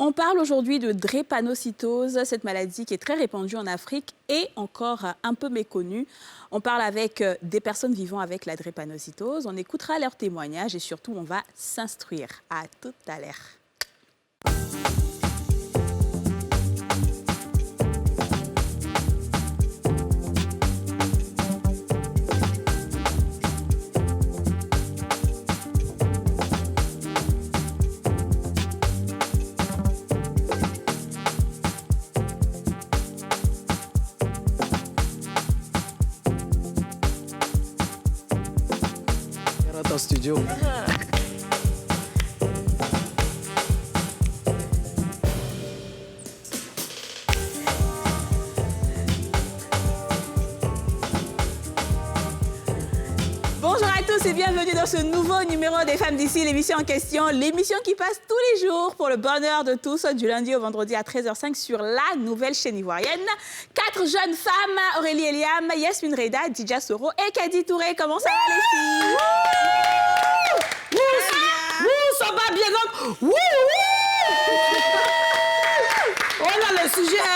On parle aujourd'hui de drépanocytose, cette maladie qui est très répandue en Afrique et encore un peu méconnue. On parle avec des personnes vivant avec la drépanocytose. On écoutera leurs témoignages et surtout, on va s'instruire. À tout à l'heure. Dans le studio. Bonjour à tous et bienvenue dans ce nouveau numéro des Femmes d'ici, l'émission en question, l'émission qui passe tous les jours pour le bonheur de tous, du lundi au vendredi à 13h05 sur la nouvelle chaîne ivoirienne. 4 jeunes femmes, Aurélie Eliam, Yasmine Reda, Didja Soro et Kadi Touré. Comment ça va les filles? Ça va bien donc. On a le sujet.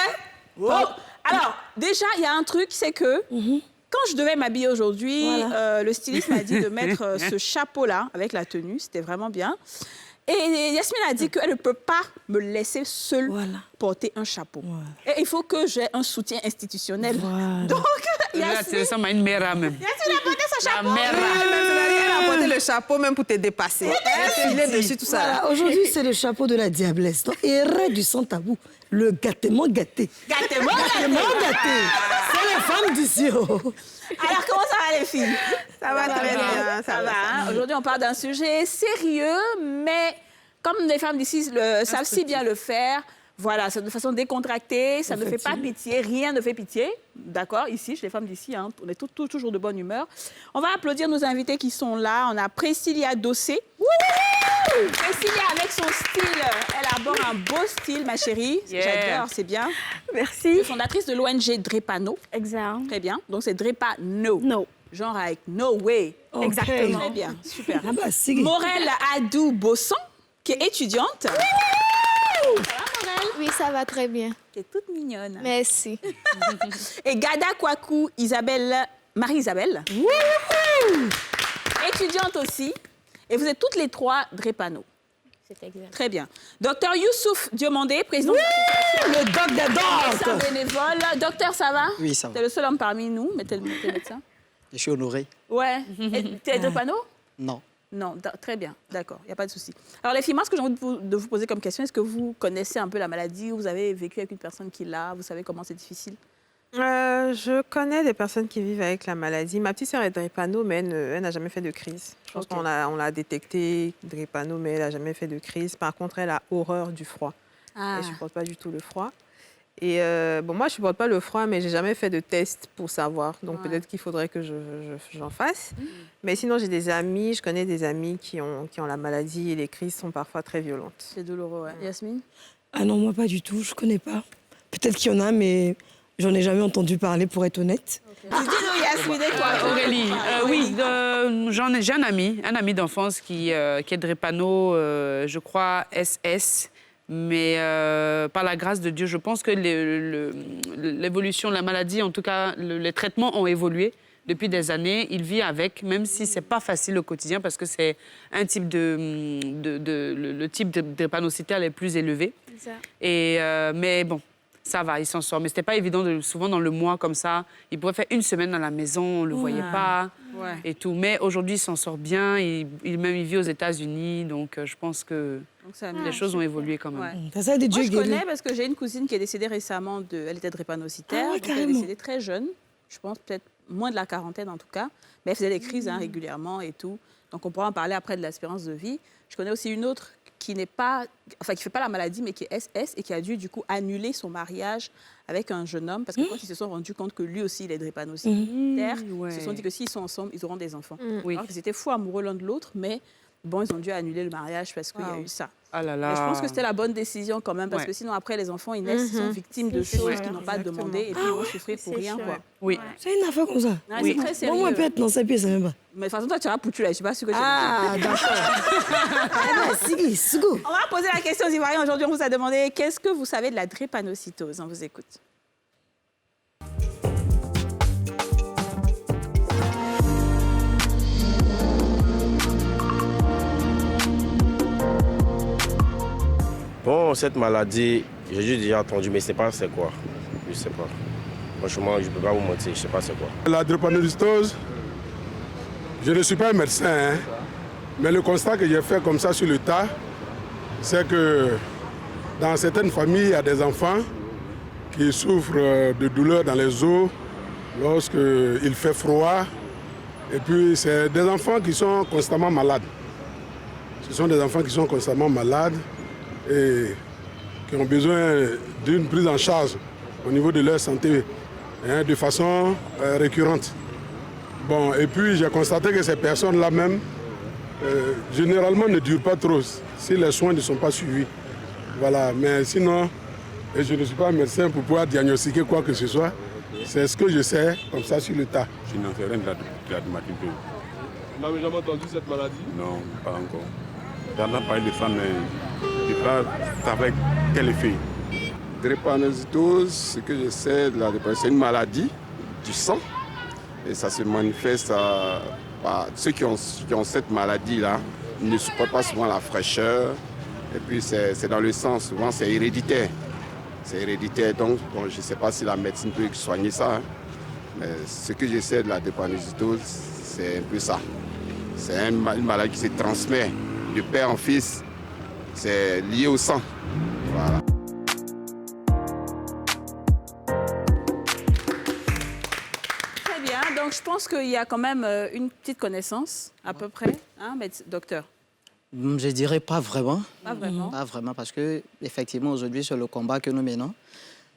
Bon, alors, déjà, il y a un truc, c'est que quand je devais m'habiller aujourd'hui, le styliste m'a dit de mettre ce chapeau-là avec la tenue. C'était vraiment bien. Et Yasmine a dit qu'elle ne peut pas me laisser seule porter un chapeau. Et il faut que j'ai un soutien institutionnel. Donc, Yasmine... Ça m'a une mère même. Yasmine a porté son chapeau. La mère. Elle a porté le chapeau même pour te dépasser. Elle est dessus, tout ça. Voilà, aujourd'hui, c'est le chapeau de la diablesse. Donc, erreur du sans tabou. Le gâtement gâté. Gâtement gâté. C'est les femmes d'ici. Alors, comment ça va les filles? Ça va très bien. Ça va. Hein? Aujourd'hui, on parle d'un sujet sérieux, mais comme les femmes d'ici savent si bien le faire, voilà, c'est de façon décontractée, ça ne fait pas pitié, rien ne fait pitié. D'accord, ici, chez les femmes d'ici, hein, on est toujours de bonne humeur. On va applaudir nos invités qui sont là. On a Priscilla Dossé. Priscilla, avec son style, elle aborde un beau style, ma chérie. J'adore, c'est bien. Merci. Fondatrice de l'ONG Drépano. Exact. Très bien. Donc, c'est Drépano. No. Genre avec No Way. Okay. Exactement. Très bien, super. Ah bah, si. Morel Adou Bosson, qui est étudiante. Ça va, Morel? Oui, ça va très bien. Qui est toute mignonne. Merci. Et Gada Kwaku Marie-Isabelle. Étudiante aussi. Et vous êtes toutes les trois Drépano. C'est exact. Très bien. Docteur Youssouf Diomandé, président de Le doc des l'association docs. bénévole. Docteur, ça va? Oui, ça va. T'es le seul homme parmi nous, mais t'es le médecin. Je suis honoré. Ouais. T'es Drépano? Non. Non, très bien, d'accord, il n'y a pas de souci. Alors les filles, moi, ce que j'ai envie de vous poser comme question, est-ce que vous connaissez un peu la maladie, vous avez vécu avec une personne qui l'a, vous savez comment c'est difficile? Je connais des personnes qui vivent avec la maladie. Ma petite sœur est drépano, mais elle n'a jamais fait de crise. Je pense qu'on l'a détecté drépano, mais elle n'a jamais fait de crise. Par contre, elle a horreur du froid. Elle ne supporte pas du tout le froid. Et bon, moi, je ne supporte pas le froid, mais je n'ai jamais fait de test pour savoir. Donc, peut-être qu'il faudrait que j'en fasse. Mais sinon, j'ai des amis, je connais des amis qui ont la maladie et les crises sont parfois très violentes. C'est douloureux, ouais. Yasmine? Ah non, moi pas du tout, je connais pas. Peut-être qu'il y en a, mais j'en ai jamais entendu parler, pour être honnête. Dis-nous, Yasmine, et toi? Aurélie, oui, j'ai un ami d'enfance qui est drépano, je crois SS. Mais par la grâce de Dieu, je pense que l'évolution de la maladie, en tout cas, les traitements ont évolué depuis des années. Il vit avec, même si c'est pas facile au quotidien, parce que c'est un type le type de drépanocytaire est plus élevé. Exact. Et mais bon, ça va, il s'en sort. Mais c'était pas évident, souvent dans le mois comme ça. Il pourrait faire une semaine à la maison, on le voyait pas et tout. Mais aujourd'hui, il s'en sort bien. Il vit aux États-Unis, donc je pense que les choses ont évolué quand même. Ouais. Ça, des Moi, dieux je guéris. connais parce que j'ai une cousine qui est décédée récemment, elle était drépanocytaire, Ah ouais, donc elle est carrément. décédée très jeune, je pense peut-être moins de la quarantaine en tout cas, mais elle faisait des crises régulièrement et tout. Donc on pourra en parler après de l'espérance de vie. Je connais aussi une autre qui fait pas la maladie, mais qui est SS et qui a dû du coup annuler son mariage avec un jeune homme parce que quand ils se sont rendus compte que lui aussi il est drépanocytaire, ils se sont dit que s'ils sont ensemble, ils auront des enfants. Oui. Alors qu'ils étaient fous amoureux l'un de l'autre, mais bon, ils ont dû annuler le mariage parce qu'il y a Wow. eu ça. Ah là Et là. je pense que c'était la bonne décision quand même, parce Ouais. que sinon, après, les enfants, ils naissent, ils sont victimes de C'est choses sûr, qu'ils n'ont pas exactement. demandé et puis ils vont souffrir pour C'est rien, sûr. quoi. Oui. C'est une affaire comme ça. Ouais, c'est très sérieux. Bon, moi, peut-être dans ses pieds, c'est même pas. Mais de toute façon, toi, tu as poutu là, je sais pas ce que tu Ah, d'accord. Sigui, Sigo. On va poser la question aux Ivoiriens. Aujourd'hui, on vous a demandé qu'est-ce que vous savez de la drépanocytose. On vous écoute. Bon, cette maladie, j'ai juste déjà entendu, mais je ne sais pas c'est quoi. Je ne sais pas. Franchement, je ne peux pas vous mentir, je ne sais pas c'est quoi. La drépanocytose, je ne suis pas un médecin, hein, mais le constat que j'ai fait comme ça sur le tas, c'est que dans certaines familles, il y a des enfants qui souffrent de douleurs dans les os lorsqu'il fait froid. Et puis, c'est des enfants qui sont constamment malades. Ce sont des enfants qui sont constamment malades et qui ont besoin d'une prise en charge au niveau de leur santé de façon récurrente. Bon, et puis j'ai constaté que ces personnes-là même, généralement ne durent pas trop si les soins ne sont pas suivis. Voilà, mais sinon, je ne suis pas un médecin pour pouvoir diagnostiquer quoi que ce soit. C'est ce que je sais comme ça sur le tas. Je n'en sais rien de la dermatite. Vous n'avez jamais entendu cette maladie? Non, pas encore. J'en ai parlé de ça, mais je ne sais pas avec quel effet. Drépanocytose, ce que je sais de la drépanocytose, c'est une maladie du sang. Et ça se manifeste par ceux qui ont cette maladie-là. Ils ne supportent pas souvent la fraîcheur. Et puis c'est dans le sang, souvent c'est héréditaire. C'est héréditaire, donc bon, je ne sais pas si la médecine peut soigner ça. Hein. Mais ce que je sais de la drépanocytose, c'est un peu ça. C'est une maladie qui se transmet de père en fils. C'est lié au sang. Voilà. Très bien. Donc, je pense qu'il y a quand même une petite connaissance, à peu près, hein, docteur? Je dirais pas vraiment. Pas vraiment. Pas vraiment, parce que effectivement aujourd'hui, sur le combat que nous menons,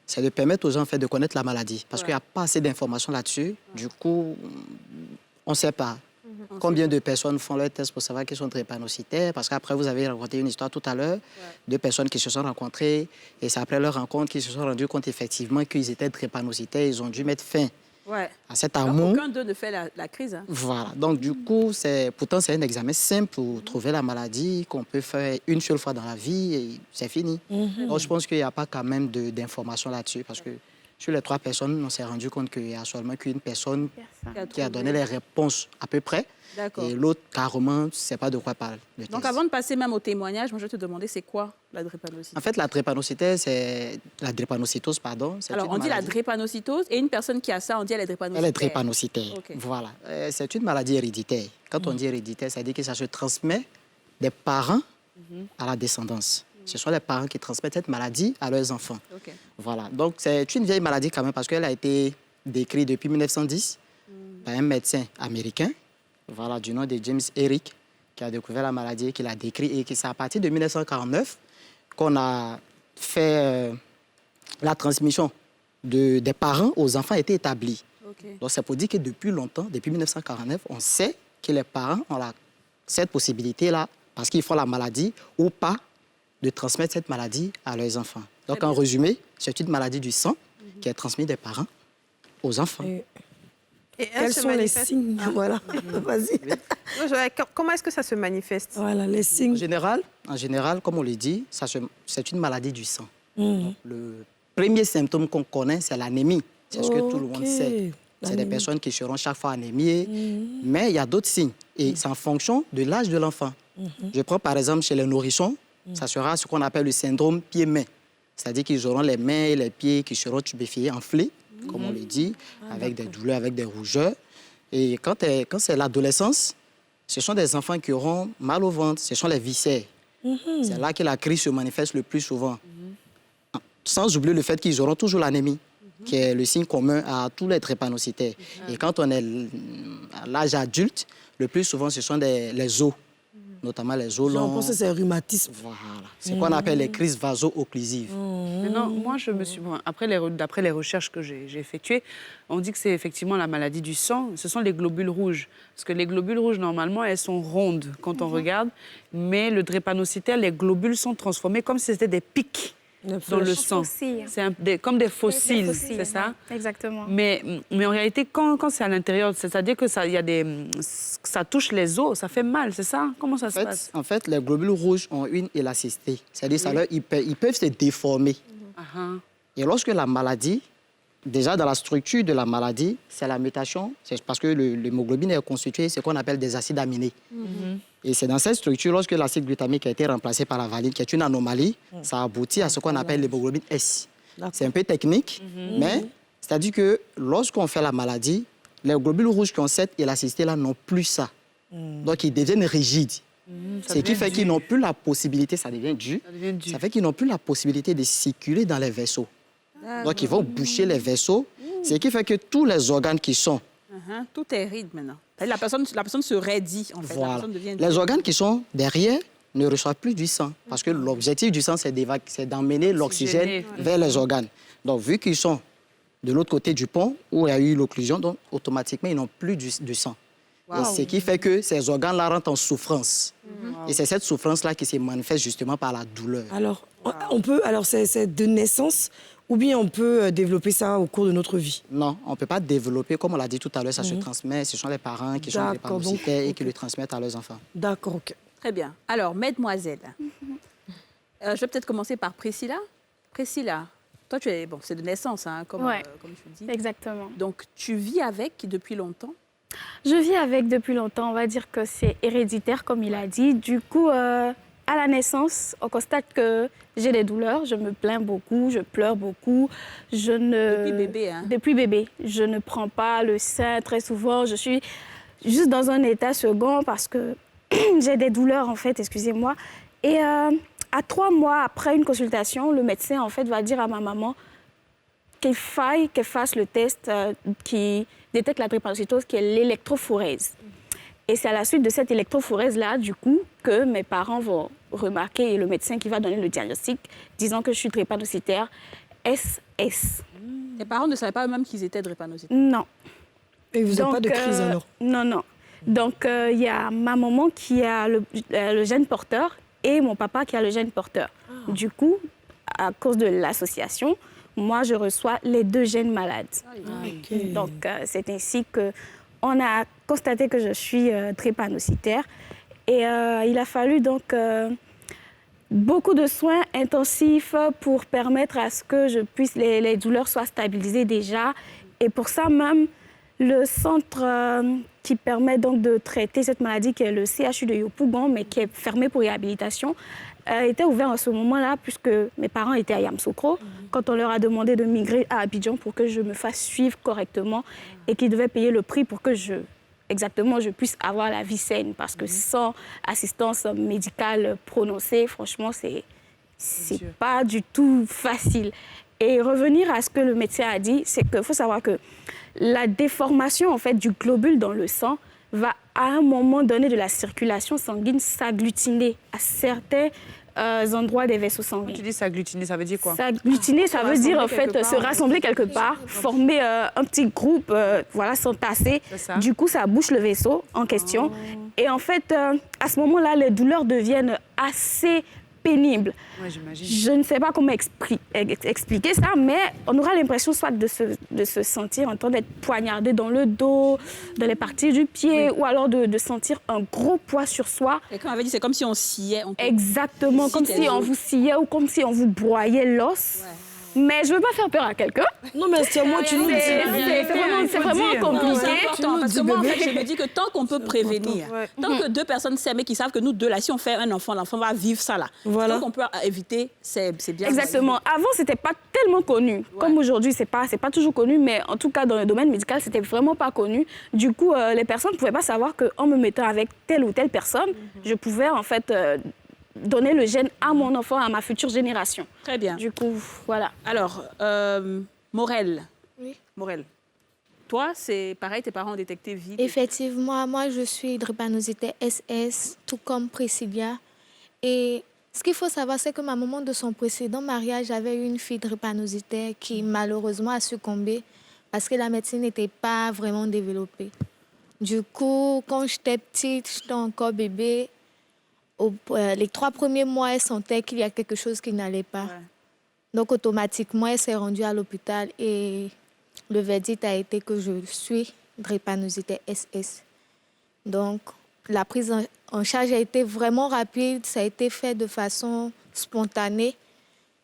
c'est de permettre aux gens en fait, de connaître la maladie. Parce qu'il n'y a pas assez d'informations là-dessus. Du coup, on ne sait pas. Combien de personnes font leur test pour savoir qu'ils sont drépanocytaires? Parce qu'après, vous avez raconté une histoire tout à l'heure de personnes qui se sont rencontrées et c'est après leur rencontre qu'ils se sont rendus compte effectivement qu'ils étaient drépanocytaires. Ils ont dû mettre fin à cet amour. Aucun d'eux ne fait la crise. Hein. Voilà. Donc, du coup, pourtant, c'est un examen simple pour trouver la maladie qu'on peut faire une seule fois dans la vie et c'est fini. Donc, je pense qu'il n'y a pas quand même d'informations là-dessus parce que sur les 3 personnes, on s'est rendu compte qu'il n'y a seulement qu'une personne qui a donné les réponses à peu près. Et l'autre, carrément, ne sait pas de quoi parle. Donc, avant de passer même au témoignage, moi, je vais te demander, c'est quoi la drépanocytose? En fait, la drépanocytose, c'est la drépanocytose, pardon. Alors, on dit la drépanocytose et une personne qui a ça, on dit elle est drépanocytaire. Elle est drépanocytaire. Okay. Voilà. C'est une maladie héréditaire. Quand on dit héréditaire, ça veut dire que ça se transmet des parents à la descendance. Ce sont les parents qui transmettent cette maladie à leurs enfants. Okay. Voilà. Donc, c'est une vieille maladie quand même parce qu'elle a été décrite depuis 1910 par un médecin américain, voilà, du nom de James Herrick, qui a découvert la maladie, qui l'a décrit et que c'est à partir de 1949 qu'on a fait la transmission des parents aux enfants a été établie. Okay. Donc, c'est pour dire que depuis longtemps, depuis 1949, on sait que les parents ont cette possibilité-là, parce qu'ils font la maladie ou pas, de transmettre cette maladie à leurs enfants. Donc, en résumé, c'est une maladie du sang qui est transmise des parents aux enfants. Et Quels sont les signes? Voilà, vas-y. Comment est-ce que ça se manifeste? Voilà, les signes. En général, comme on le dit, c'est une maladie du sang. Le premier symptôme qu'on connaît, c'est l'anémie. C'est ce que tout le monde sait. C'est des personnes qui seront chaque fois anémiées, mais il y a d'autres signes. Et c'est en fonction de l'âge de l'enfant. Je prends par exemple chez les nourrissons, ça sera ce qu'on appelle le syndrome pied-main. C'est-à-dire qu'ils auront les mains et les pieds qui seront tubéfiés, enflés, comme on le dit, avec des douleurs, avec des rougeurs. Et quand c'est l'adolescence, ce sont des enfants qui auront mal au ventre, ce sont les viscères. C'est là que la crise se manifeste le plus souvent. Sans oublier le fait qu'ils auront toujours l'anémie, qui est le signe commun à tous les drépanocytaires. Et quand on est à l'âge adulte, le plus souvent, ce sont les os. notamment les J'en os longs. pense que c'est un rhumatisme. Voilà. C'est ce qu'on appelle les crises vaso-occlusives. Mais non, moi, je me suis... bon, d'après les recherches que j'ai effectuées, on dit que c'est effectivement la maladie du sang. Ce sont les globules rouges. Parce que les globules rouges, normalement, elles sont rondes quand on regarde. Mais le drépanocytaire, les globules sont transformés comme si c'était des pics dans le sang. C'est comme des fossiles, c'est ça? Exactement. Mais en réalité, quand c'est à l'intérieur, c'est-à-dire que ça touche les os, ça fait mal, c'est ça? Comment ça se passe? En fait, les globules rouges ont une élasticité. C'est-à-dire qu'ils peuvent se déformer. Et lorsque la maladie, déjà dans la structure de la maladie, c'est la mutation, c'est parce que l'hémoglobine est constituée de ce qu'on appelle des acides aminés. Et c'est dans cette structure, lorsque l'acide glutamique a été remplacé par la valine, qui est une anomalie, ça aboutit à ce qu'on appelle l'hémoglobine S. C'est un peu technique, mais c'est-à-dire que lorsqu'on fait la maladie, les globules rouges qui ont cette élasticité-là n'ont plus ça. Donc, ils deviennent rigides. Ce qui fait qu'ils n'ont plus la possibilité, ça devient dur, ça fait qu'ils n'ont plus la possibilité de circuler dans les vaisseaux. Donc, ils vont boucher les vaisseaux, ce qui fait que tous les organes qui sont... Tout est ride maintenant. La personne se raidit, en fait. Voilà. La personne devient... Les organes qui sont derrière ne reçoivent plus du sang, parce que l'objectif du sang, c'est d'emmener l'oxygène vers les organes. Donc, vu qu'ils sont de l'autre côté du pont, où il y a eu l'occlusion, donc automatiquement, ils n'ont plus du sang. Et ce qui fait que ces organes-là rentrent en souffrance. Et c'est cette souffrance-là qui se manifeste justement par la douleur. Alors, c'est de naissance ou bien on peut développer ça au cours de notre vie? Non, on ne peut pas développer. Comme on l'a dit tout à l'heure, ça se transmet. Ce sont les parents qui sont drépanocytaires et qui le transmettent à leurs enfants. D'accord, OK. Très bien. Alors, mesdemoiselles, je vais peut-être commencer par Priscilla. Priscilla, toi, tu es... Bon, c'est de naissance, hein, comme tu dis. Exactement. Donc, tu vis avec depuis longtemps? Je vis avec depuis longtemps. On va dire que c'est héréditaire, comme il a dit. Du coup, à la naissance, on constate que j'ai des douleurs. Je me plains beaucoup, je pleure beaucoup. Depuis bébé, hein? Depuis bébé. Je ne prends pas le sein très souvent. Je suis juste dans un état second parce que j'ai des douleurs, en fait, excusez-moi. Et à 3 mois après une consultation, le médecin, en fait, va dire à ma maman qu'elle fasse le test qui détecte la drépanocytose, qui est l'électrophorèse. Et c'est à la suite de cette électrophorèse-là, du coup, que mes parents vont remarquer, et le médecin qui va donner le diagnostic, disant que je suis drépanocytaire SS. Les parents ne savaient pas eux-mêmes qu'ils étaient drépanocytaires? Non. Et vous n'avez pas de crise alors? Non. Donc, il y a ma maman qui a le gène porteur et mon papa qui a le gène porteur. Du coup, à cause de l'association, moi, je reçois les 2 gènes malades. Donc, c'est ainsi qu'on a constaté que je suis drépanocytaire. Et il a fallu donc beaucoup de soins intensifs pour permettre à ce que les douleurs soient stabilisées déjà. Et pour ça même, le centre qui permet donc de traiter cette maladie, qui est le CHU de Yopougon, mais qui est fermé pour réhabilitation, était ouvert en ce moment-là, puisque mes parents étaient à Yamoussoukro, quand on leur a demandé de migrer à Abidjan pour que je me fasse suivre correctement et qu'ils devaient payer le prix pour que je puisse avoir la vie saine. Parce que sans assistance médicale prononcée, franchement, c'est pas du tout facile. Et revenir à ce que le médecin a dit, c'est qu'il faut savoir que la déformation, en fait, du globule dans le sang va à un moment donné de la circulation sanguine s'agglutiner à certains endroits des vaisseaux sanguins. Quand tu dis s'agglutiner, ça veut dire quoi? S'agglutiner, ça veut dire en fait se rassembler quelque part, former un petit groupe, s'entasser. Du coup, ça bouche le vaisseau en question. Et en fait, à ce moment-là, les douleurs deviennent assez pénible. Ouais, j'imagine. Je ne sais pas comment expliquer ça, mais on aura l'impression soit de se sentir en train d'être poignardé dans le dos, dans les parties du pied, ou alors de sentir un gros poids sur soi. Et quand on avait dit, c'est comme si on sciait. Exactement, comme si on vous sciait ou comme si on vous broyait l'os. Ouais. Mais je ne veux pas faire peur à quelqu'un. Non, mais c'est moi, tu nous dis. C'est vraiment compliqué. C'est important, parce que moi, en fait, je me dis que tant qu'on peut prévenir, tant que 2 personnes s'aiment et qui savent que nous 2, là, si on fait un enfant, l'enfant va vivre ça, là. Voilà. Tant qu'on peut éviter, c'est bien. Exactement. Avant, ce n'était pas tellement connu. Comme aujourd'hui, ce n'est pas toujours connu, mais en tout cas, dans le domaine médical, ce n'était vraiment pas connu. Du coup, les personnes ne pouvaient pas savoir qu'en me mettant avec telle ou telle personne, je pouvais, en fait... donner le gène à mon enfant, à ma future génération. Très bien. Du coup, voilà. Alors, Morel. Oui. Morel, toi, c'est pareil, tes parents ont détecté vite? Effectivement, moi, je suis drépanocytaire SS, tout comme Priscilla. Et ce qu'il faut savoir, c'est que ma maman, de son précédent mariage, avait eu une fille drépanocytaire qui, malheureusement, a succombé parce que la médecine n'était pas vraiment développée. Du coup, quand j'étais petite, j'étais encore bébé, les 3 premiers mois, elle sentait qu'il y a quelque chose qui n'allait pas. Ouais. Donc, automatiquement, elle s'est rendue à l'hôpital et le verdict a été que je suis drépanocytaire SS. Donc, la prise en charge a été vraiment rapide, ça a été fait de façon spontanée.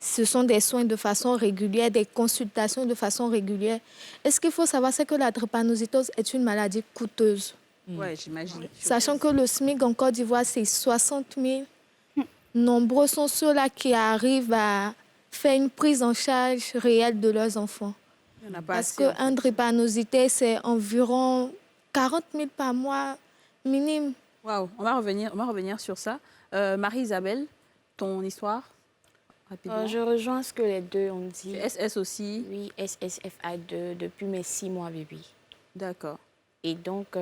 Ce sont des soins de façon régulière, des consultations de façon régulière. Et ce qu'il faut savoir, c'est que la drépanocytose est une maladie coûteuse. Oui, j'imagine. Sachant que le SMIC en Côte d'Ivoire, c'est 60 000. Nombreux sont ceux-là qui arrivent à faire une prise en charge réelle de leurs enfants. Parce qu'un drépanocytaire, c'est environ 40 000 par mois minime. Waouh, on va revenir sur ça. Marie-Isabelle, ton histoire, rapidement. Je rejoins ce que les deux ont dit. SS aussi? Oui, SSFA2 depuis mes 6 mois bébé. D'accord. Et donc,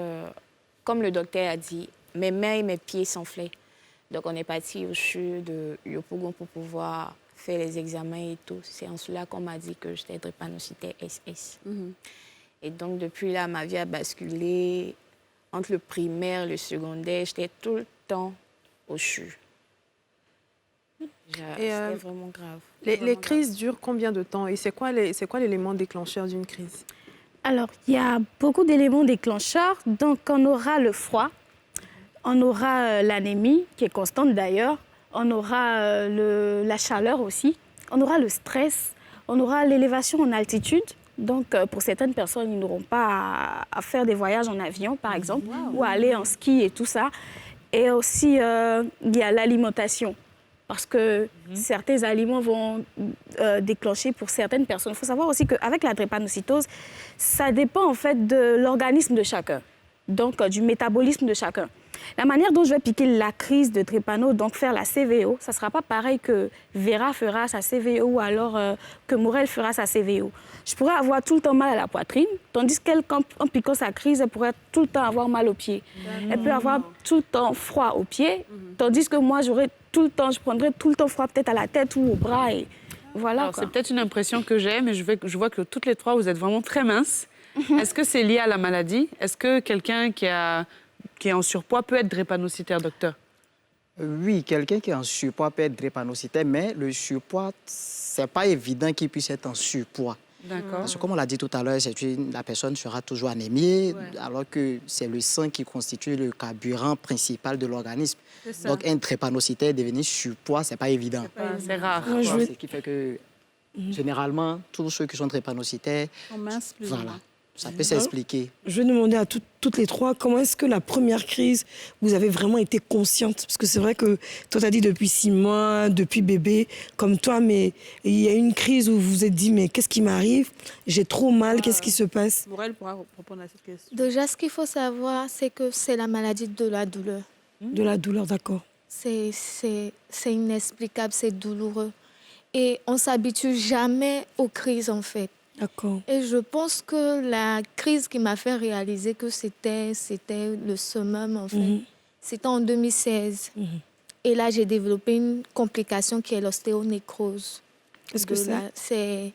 comme le docteur a dit, mes mains et mes pieds s'enflaient. Donc, on est parti au CHU de Yopougon pour pouvoir faire les examens et tout. C'est en cela qu'on m'a dit que j'étais drépanocytaire SS. Et donc, depuis là, ma vie a basculé. Entre le primaire et le secondaire, j'étais tout le temps au CHU. C'était vraiment grave. Les crises durent combien de temps? Et c'est quoi l'élément déclencheur d'une crise? Alors, il y a beaucoup d'éléments déclencheurs. Donc, on aura le froid, on aura l'anémie, qui est constante d'ailleurs, on aura la chaleur aussi, on aura le stress, on aura l'élévation en altitude. Donc, pour certaines personnes, ils n'auront pas à faire des voyages en avion, par exemple, ou à aller en ski et tout ça. Et aussi, il y a l'alimentation. Parce que certains aliments vont déclencher pour certaines personnes. Il faut savoir aussi qu'avec la drépanocytose, ça dépend en fait de l'organisme de chacun, donc du métabolisme de chacun. La manière dont je vais piquer la crise de drépano, donc faire la CVO, ça ne sera pas pareil que Vera fera sa CVO ou alors que Morel fera sa CVO. Je pourrais avoir tout le temps mal à la poitrine, tandis qu'elle, en piquant sa crise, elle pourrait tout le temps avoir mal aux pieds. Elle peut avoir tout le temps froid aux pieds, tandis que moi, je prendrais tout le temps froid peut-être à la tête ou aux bras. Et voilà. C'est peut-être une impression que j'ai, mais je vois que toutes les trois, vous êtes vraiment très minces. Est-ce que c'est lié à la maladie? Est-ce que quelqu'un qui est en surpoids peut être drépanocytaire, docteur? Oui, quelqu'un qui est en surpoids peut être drépanocytaire, mais le surpoids, c'est pas évident qu'il puisse être en surpoids. D'accord. Parce que comme on l'a dit tout à l'heure, la personne sera toujours anémiée, alors que c'est le sang qui constitue le carburant principal de l'organisme. Donc un drépanocytaire devenir surpoids, c'est pas évident. C'est rare. Ce qui fait que généralement, tous ceux qui sont drépanocytaires, voilà. Ça peut s'expliquer. Je vais demander à toutes les trois, comment est-ce que la première crise, vous avez vraiment été consciente? Parce que c'est vrai que toi, tu as dit depuis 6 mois, depuis bébé, comme toi, mais il y a une crise où vous vous êtes dit, mais qu'est-ce qui m'arrive? J'ai trop mal, qu'est-ce qui se passe? Morel pourra répondre à cette question. Déjà, ce qu'il faut savoir, c'est que c'est la maladie de la douleur. De la douleur, d'accord. C'est inexplicable, c'est douloureux. Et on ne s'habitue jamais aux crises, en fait. D'accord. Et je pense que la crise qui m'a fait réaliser que c'était le summum, en fait, c'était en 2016. Et là, j'ai développé une complication qui est l'ostéonécrose. Qu'est-ce que c'est? C'est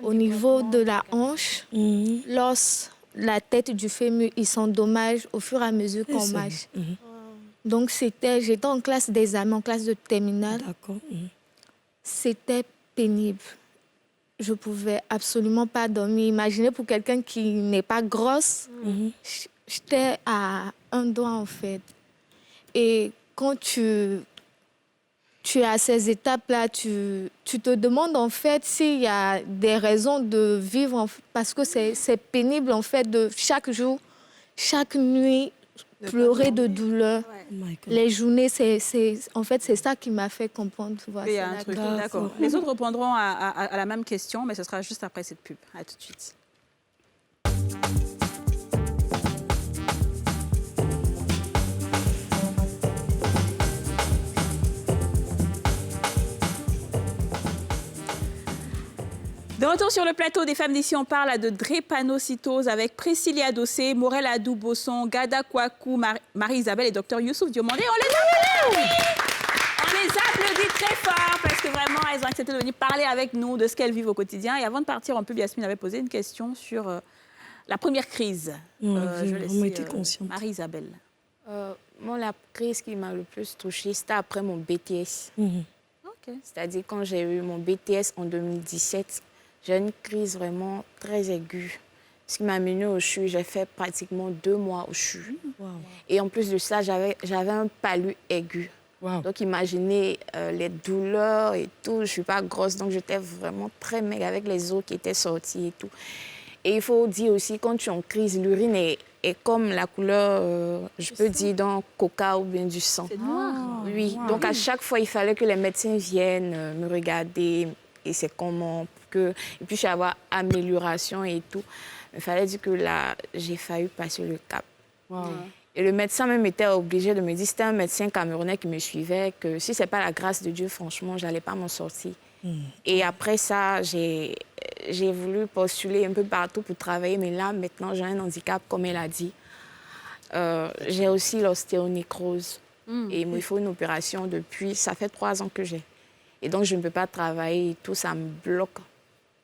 au niveau de la hanche, l'os, la tête du fémur, il s'endommage au fur et à mesure qu'on marche. Donc, j'étais en classe d'examen, en classe de terminale. D'accord. C'était pénible. Je pouvais absolument pas dormir. Imaginez pour quelqu'un qui n'est pas grosse, j'étais à un doigt en fait. Et quand tu es à ces étapes-là, tu te demandes en fait s'il y a des raisons de vivre, parce que c'est pénible en fait de chaque jour, chaque nuit, pleurer de douleur. Les journées, en fait, c'est ça qui m'a fait comprendre. Il y a un truc, d'accord. Les autres répondront à la même question, mais ce sera juste après cette pub. À tout de suite. De retour sur le plateau des femmes d'ici, on parle de drépanocytose avec Priscilla Dossé, Morel Adou-Bosson, Gada Kouakou, Marie-Isabelle et Dr Youssouf Diomandé. On les applaudit! On les applaudit très fort parce que vraiment, elles ont accepté de venir parler avec nous de ce qu'elles vivent au quotidien. Et avant de partir en pub, Yasmine avait posé une question sur la première crise. J'ai vraiment été consciente. Marie-Isabelle. Moi, la crise qui m'a le plus touchée, c'était après mon BTS. C'est-à-dire quand j'ai eu mon BTS en 2017, j'ai eu une crise vraiment très aiguë. Ce qui m'a amenée au CHU, j'ai fait pratiquement 2 mois au CHU. Wow. Et en plus de ça, j'avais un palud aigu. Wow. Donc imaginez les douleurs et tout. Je ne suis pas grosse, donc j'étais vraiment très maigre avec les os qui étaient sortis et tout. Et il faut dire aussi, quand tu es en crise, l'urine est comme la couleur, je peux dire, d'un coca ou bien du sang. C'est noir. Oui, wow. Donc à chaque fois, il fallait que les médecins viennent me regarder et c'est comment que... Et puis, je vais avoir amélioration et tout. Il fallait dire que là, j'ai failli passer le cap. Wow. Et le médecin même était obligé de me dire, c'était un médecin camerounais qui me suivait, que si ce n'est pas la grâce de Dieu, franchement, je n'allais pas m'en sortir. Et après ça, j'ai voulu postuler un peu partout pour travailler, mais là, maintenant, j'ai un handicap, comme elle a dit. J'ai aussi l'ostéonécrose. Et il me faut une opération depuis... Ça fait 3 ans que j'ai. Et donc, je ne peux pas travailler et tout, ça me bloque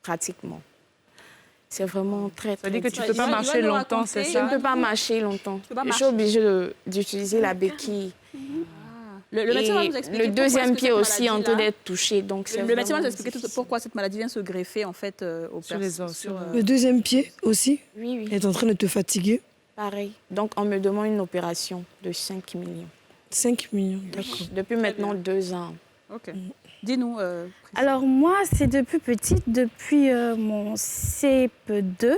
pratiquement. C'est vraiment très, très... Ça veut dire que tu ne peux pas marcher longtemps, c'est ça? Je ne peux pas marcher longtemps. Je suis obligée d'utiliser la béquille. Le médecin va vous expliquer le deuxième pied aussi est en train d'être touché. Donc le médecin va vous expliquer pourquoi cette maladie vient se greffer en fait aux personnes. Le deuxième pied aussi oui. est en train de te fatiguer? Pareil. Donc on me demande une opération de 5 millions. 5 millions, d'accord. Depuis maintenant 2 ans. Ok. Dis-nous. Alors moi, c'est depuis petite, depuis mon CP2.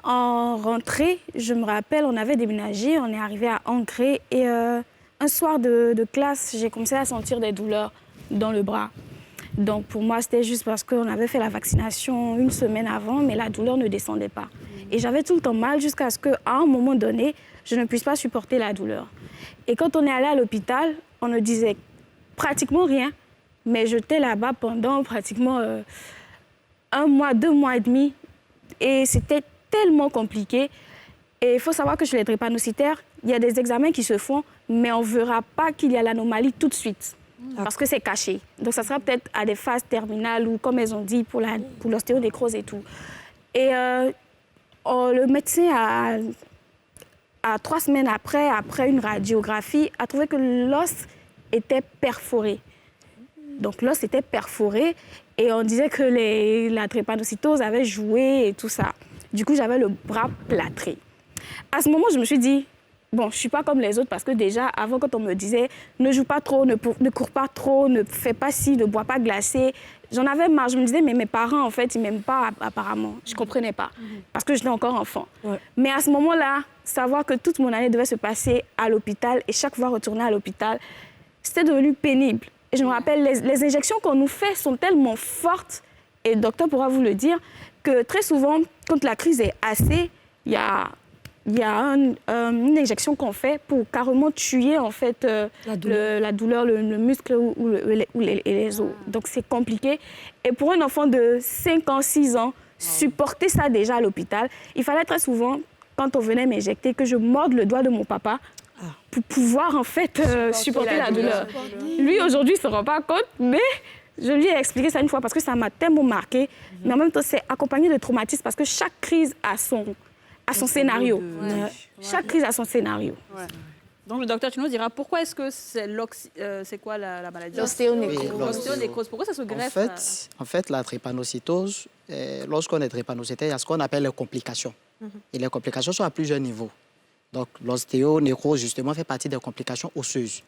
En rentrée, je me rappelle, on avait déménagé, on est arrivé à Ancré et un soir de classe, j'ai commencé à sentir des douleurs dans le bras. Donc pour moi, c'était juste parce qu'on avait fait la vaccination 1 semaine avant, mais la douleur ne descendait pas. Et j'avais tout le temps mal jusqu'à ce qu'à un moment donné, je ne puisse pas supporter la douleur. Et quand on est allé à l'hôpital, on ne disait pratiquement rien. Mais j'étais là-bas pendant pratiquement 1 mois, 2 mois et demi. Et c'était tellement compliqué. Et il faut savoir que chez les drépanocytaires, il y a des examens qui se font, mais on ne verra pas qu'il y a l'anomalie tout de suite. Parce que c'est caché. Donc ça sera peut-être à des phases terminales ou, comme elles ont dit, pour l'ostéonécrose et tout. Et le médecin, à 3 semaines après une radiographie, a trouvé que l'os était perforé. Donc l'os était perforé et on disait que la drépanocytose avait joué et tout ça. Du coup, j'avais le bras plâtré. À ce moment, je me suis dit, bon, je ne suis pas comme les autres parce que déjà, avant, quand on me disait ne joue pas trop, ne cours pas trop, ne fais pas ci, ne bois pas glacé, j'en avais marre. Je me disais, mais mes parents, en fait, ils ne m'aiment pas apparemment. Je ne comprenais pas parce que j'étais encore enfant. Ouais. Mais à ce moment-là, savoir que toute mon année devait se passer à l'hôpital et chaque fois retourner à l'hôpital, c'était devenu pénible. Et je me rappelle, les injections qu'on nous fait sont tellement fortes, et le docteur pourra vous le dire, que très souvent, quand la crise est assez, il y a une injection qu'on fait pour carrément tuer en fait, la douleur, le muscle ou les os. Donc c'est compliqué. Et pour un enfant de 5 ans, 6 ans, supporter ça déjà à l'hôpital, il fallait très souvent, quand on venait m'injecter, que je morde le doigt de mon papa pour pouvoir en fait supporter la douleur. Lui aujourd'hui il ne se rend pas compte, mais je lui ai expliqué ça une fois parce que ça m'a tellement marqué. Mais en même temps c'est accompagné de traumatisme parce que chaque crise a son scénario. Chaque crise a son scénario. Ouais. Donc le docteur, tu nous diras pourquoi est-ce que c'est quoi la maladie? L'ostéonécrose. L'ostéonécrose. Pourquoi ça se greffe? En fait, la drépanocytose, lorsqu'on est drépanocytaire, il y a ce qu'on appelle les complications. Et les complications sont à plusieurs niveaux. Donc l'ostéonécrose, justement, fait partie des complications osseuses.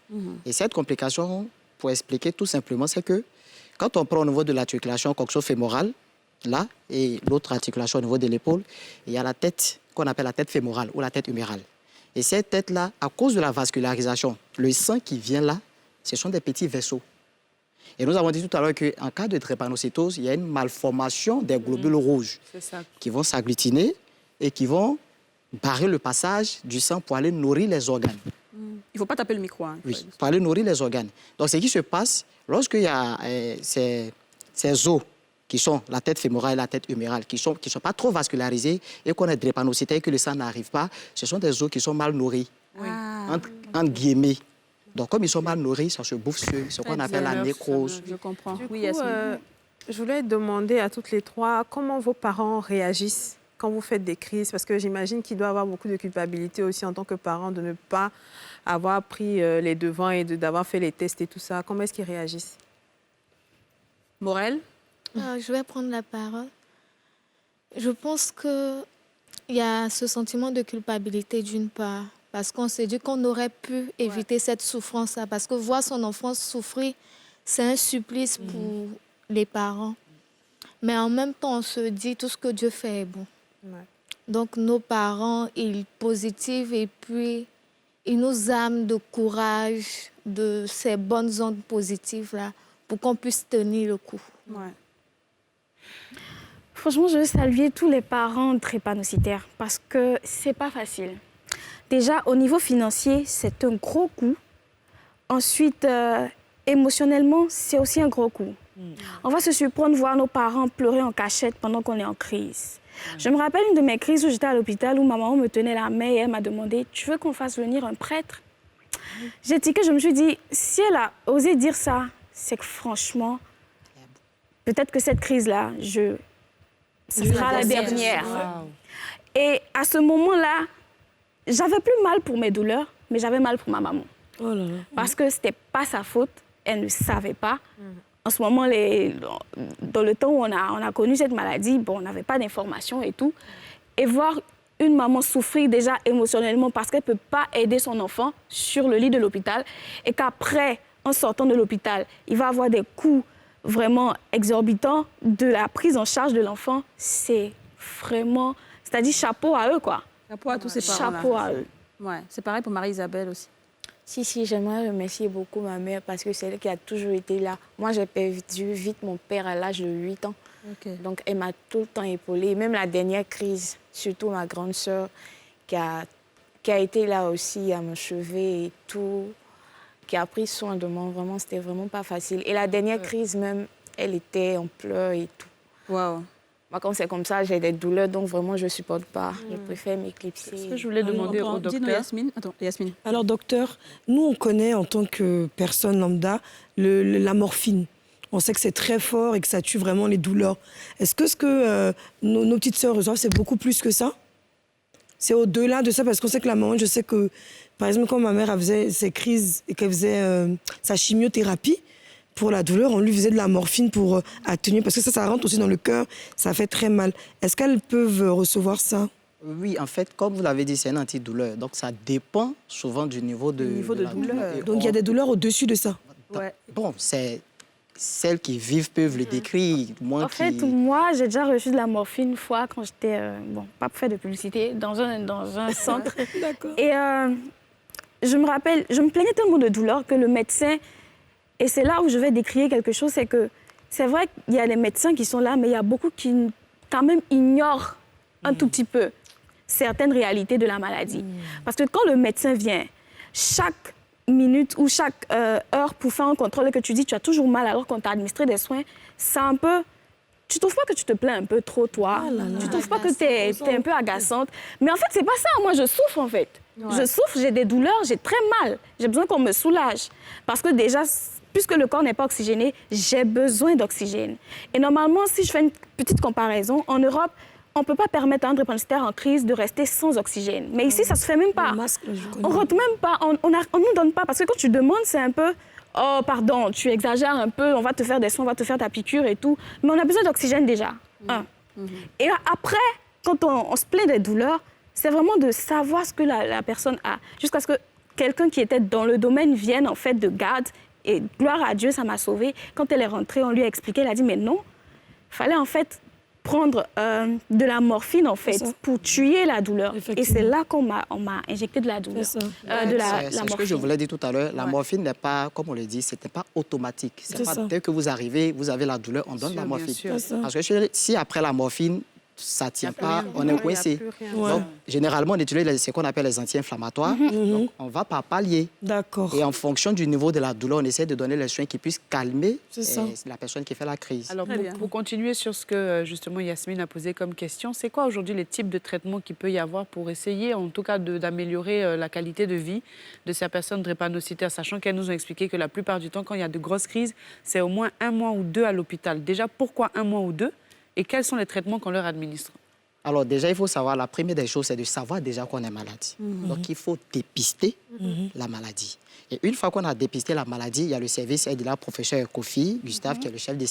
Et cette complication, pour expliquer tout simplement, c'est que quand on prend au niveau de l'articulation coxo-fémorale, là, et l'autre articulation au niveau de l'épaule, il y a la tête qu'on appelle la tête fémorale ou la tête humérale. Et cette tête-là, à cause de la vascularisation, le sang qui vient là, ce sont des petits vaisseaux. Et nous avons dit tout à l'heure qu'en cas de drépanocytose, il y a une malformation des globules rouges qui vont s'agglutiner et qui vont barrer le passage du sang pour aller nourrir les organes. Il ne faut pas taper le micro. Hein, oui, pour aller nourrir les organes. Donc, ce qui se passe, lorsqu'il y a ces os qui sont la tête fémorale et la tête humérale, qui sont pas trop vascularisées et qu'on est drépanocytaire et que le sang n'arrive pas, ce sont des os qui sont mal nourris, entre guillemets. Donc, comme ils sont mal nourris, ça se bouffe sur ce qu'on appelle la nécrose. Je comprends. Du coup, je voulais demander à toutes les trois comment vos parents réagissent quand vous faites des crises, parce que j'imagine qu'il doit y avoir beaucoup de culpabilité aussi en tant que parent de ne pas avoir pris les devants et d'avoir fait les tests et tout ça. Comment est-ce qu'ils réagissent? Morel? Je vais prendre la parole. Je pense qu'il y a ce sentiment de culpabilité d'une part, parce qu'on s'est dit qu'on aurait pu éviter cette souffrance-là, parce que voir son enfant souffrir, c'est un supplice pour les parents. Mais en même temps, on se dit tout ce que Dieu fait est bon. Ouais. Donc nos parents, ils positivent et puis ils nous âment de courage, de ces bonnes ondes positives-là, pour qu'on puisse tenir le coup. Ouais. Franchement, je veux saluer tous les parents drépanocytaires parce que c'est pas facile. Déjà, au niveau financier, c'est un gros coup. Ensuite, émotionnellement, c'est aussi un gros coup. On va se surprendre voir nos parents pleurer en cachette pendant qu'on est en crise. Je me rappelle une de mes crises où j'étais à l'hôpital, où ma maman me tenait la main et elle m'a demandé « Tu veux qu'on fasse venir un prêtre ?» J'ai tiqué, je me suis dit, si elle a osé dire ça, c'est que franchement, peut-être que cette crise-là, ce sera la dernière. Wow. Et à ce moment-là, j'avais plus mal pour mes douleurs, mais j'avais mal pour ma maman. Oh là là. Parce que c'était pas sa faute, elle ne savait pas. En ce moment, dans le temps où on a connu cette maladie, bon, on n'avait pas d'informations et tout. Et voir une maman souffrir déjà émotionnellement parce qu'elle ne peut pas aider son enfant sur le lit de l'hôpital et qu'après, en sortant de l'hôpital, il va avoir des coûts vraiment exorbitants de la prise en charge de l'enfant, c'est vraiment... C'est-à-dire chapeau à eux, quoi. Chapeau à tous ces parents-là. Chapeau à eux. Ouais, c'est pareil pour Marie-Isabelle aussi. Si, j'aimerais remercier beaucoup ma mère parce que c'est elle qui a toujours été là. Moi, j'ai perdu vite mon père à l'âge de 8 ans. Okay. Donc, elle m'a tout le temps épaulée. Même la dernière crise, surtout ma grande sœur, qui a été là aussi à me chevet et tout, qui a pris soin de moi. Vraiment, c'était vraiment pas facile. Et la dernière crise même, elle était en pleurs et tout. Wow. Moi, quand c'est comme ça, j'ai des douleurs, donc vraiment, je ne supporte pas. Je préfère m'éclipser. C'est ce que je voulais demander au docteur. Dis-nous, Yasmine. Attends, Yasmine. Alors, docteur, nous, on connaît en tant que personne lambda la morphine. On sait que c'est très fort et que ça tue vraiment les douleurs. Est-ce que ce que nos petites sœurs reçoivent, c'est beaucoup plus que ça? C'est au-delà de ça, parce qu'on sait que la maman, je sais que, par exemple, quand ma mère elle faisait ses crises et qu'elle faisait sa chimiothérapie, pour la douleur, on lui faisait de la morphine pour atténuer, parce que ça rentre aussi dans le cœur, ça fait très mal. Est-ce qu'elles peuvent recevoir ça? Oui, en fait, comme vous l'avez dit, c'est un antidouleur. Donc, ça dépend souvent du niveau de douleur. Donc, il y a des douleurs au-dessus de ça? Ouais. Bon, c'est... Celles qui vivent peuvent le décrire. En fait, moi, j'ai déjà reçu de la morphine une fois quand j'étais, pas pour faire de publicité, dans un centre. D'accord. Et je me rappelle, je me plaignais tellement de douleur que le médecin... Et c'est là où je vais décrire quelque chose, c'est que c'est vrai qu'il y a les médecins qui sont là, mais il y a beaucoup qui, quand même, ignorent un tout petit peu certaines réalités de la maladie. Parce que quand le médecin vient, chaque minute ou chaque heure pour faire un contrôle et que tu dis tu as toujours mal alors qu'on t'a administré des soins, c'est un peu... Tu trouves pas que tu te plains un peu trop, toi? Tu trouves pas que tu es un peu agaçante? Mais en fait, c'est pas ça. Moi, je souffre, en fait. Ouais. Je souffre, j'ai des douleurs, j'ai très mal. J'ai besoin qu'on me soulage. Parce que déjà, puisque le corps n'est pas oxygéné, j'ai besoin d'oxygène. Et normalement, si je fais une petite comparaison, en Europe, on ne peut pas permettre à un drépanocytaire en crise de rester sans oxygène. Mais ici, ça ne se fait même pas. On ne rentre même pas, on ne nous donne pas. Parce que quand tu demandes, c'est un peu... Oh, pardon, tu exagères un peu, on va te faire des soins, on va te faire ta piqûre et tout. Mais on a besoin d'oxygène déjà. Et après, quand on se plaint des douleurs, c'est vraiment de savoir ce que la personne a. Jusqu'à ce que quelqu'un qui était dans le domaine vienne en fait de garde. Et gloire à Dieu, ça m'a sauvée. Quand elle est rentrée, on lui a expliqué, elle a dit, mais non, il fallait en fait prendre de la morphine en fait pour tuer la douleur. Et c'est là qu'on m'a injecté de la douleur. C'est ce que je voulais dire tout à l'heure. La morphine n'est pas, comme on le dit, c'était pas automatique. C'est pas dès que vous arrivez, vous avez la douleur, on donne la morphine. Parce que si après la morphine, ça ne tient pas, on est coincé. Ouais. Donc, généralement, on utilise ce qu'on appelle les anti-inflammatoires. Donc, on va par palier. D'accord. Et en fonction du niveau de la douleur, on essaie de donner les soins qui puissent calmer la personne qui fait la crise. Alors, pour continuer sur ce que justement Yasmine a posé comme question, c'est quoi aujourd'hui les types de traitements qu'il peut y avoir pour essayer, en tout cas, d'améliorer la qualité de vie de ces personnes drépanocytaires, sachant qu'elles nous ont expliqué que la plupart du temps, quand il y a de grosses crises, c'est au moins 1 mois ou 2 à l'hôpital. Déjà, pourquoi 1 mois ou 2 et quels sont les traitements qu'on leur administre? Alors déjà, il faut savoir, la première des choses, c'est de savoir déjà qu'on est malade. Donc, il faut dépister la maladie. Et une fois qu'on a dépisté la maladie, il y a le service aide de la professeure Kofi, Gustave, qui est le chef du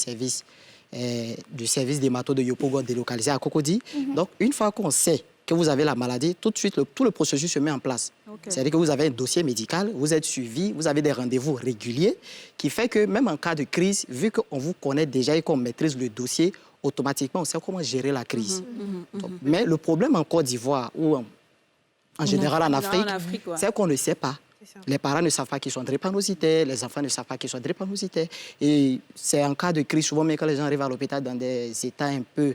service d'hémato de Yopougon délocalisé à Cocody. Donc, une fois qu'on sait que vous avez la maladie, tout de suite, tout le processus se met en place. C'est-à-dire que vous avez un dossier médical, vous êtes suivi, vous avez des rendez-vous réguliers, qui fait que même en cas de crise, vu qu'on vous connaît déjà et qu'on maîtrise le dossier, automatiquement, on sait comment gérer la crise. Donc, mais le problème en Côte d'Ivoire ou en général en Afrique, c'est qu'on ne sait pas. Les parents ne savent pas qu'ils sont drépanocytaires, les enfants ne savent pas qu'ils sont drépanocytaires. Et c'est en cas de crise, souvent, même quand les gens arrivent à l'hôpital dans des états un peu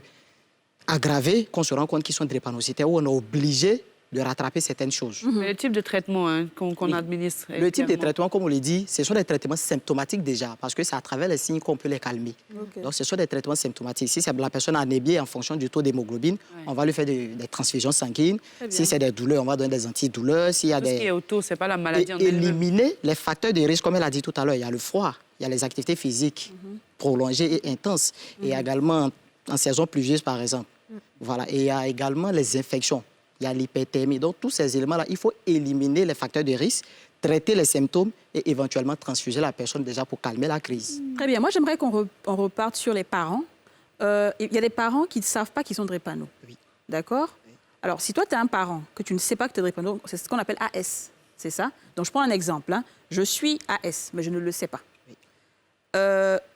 aggravés, qu'on se rend compte qu'ils sont drépanocytaires, où on est obligé de rattraper certaines choses. Mais le type de traitement qu'on administre. Le type de traitement, comme on le dit, ce sont des traitements symptomatiques déjà, parce que c'est à travers les signes qu'on peut les calmer. Donc, ce sont des traitements symptomatiques. Si c'est la personne anémiée en fonction du taux d'hémoglobine, on va lui faire des transfusions sanguines. Si c'est des douleurs, on va donner des antidouleurs. S'il y a tout ce qui est auto, c'est pas la maladie en elle-même. Éliminer les facteurs de risque, comme elle a dit tout à l'heure. Il y a le froid, il y a les activités physiques prolongées et intenses, et également en saison pluvieuse, par exemple. Voilà. Et il y a également les infections. Il y a l'hyperthermie. Donc, tous ces éléments-là, il faut éliminer les facteurs de risque, traiter les symptômes et éventuellement transfuser la personne déjà pour calmer la crise. Très bien. Moi, j'aimerais qu'on reparte sur les parents. Il y a des parents qui ne savent pas qu'ils sont drépano. Oui. D'accord? Oui. Alors, si toi, tu es un parent, que tu ne sais pas que tu es drépano, c'est ce qu'on appelle AS. C'est ça? Donc, je prends un exemple. Je suis AS, mais je ne le sais pas. Oui.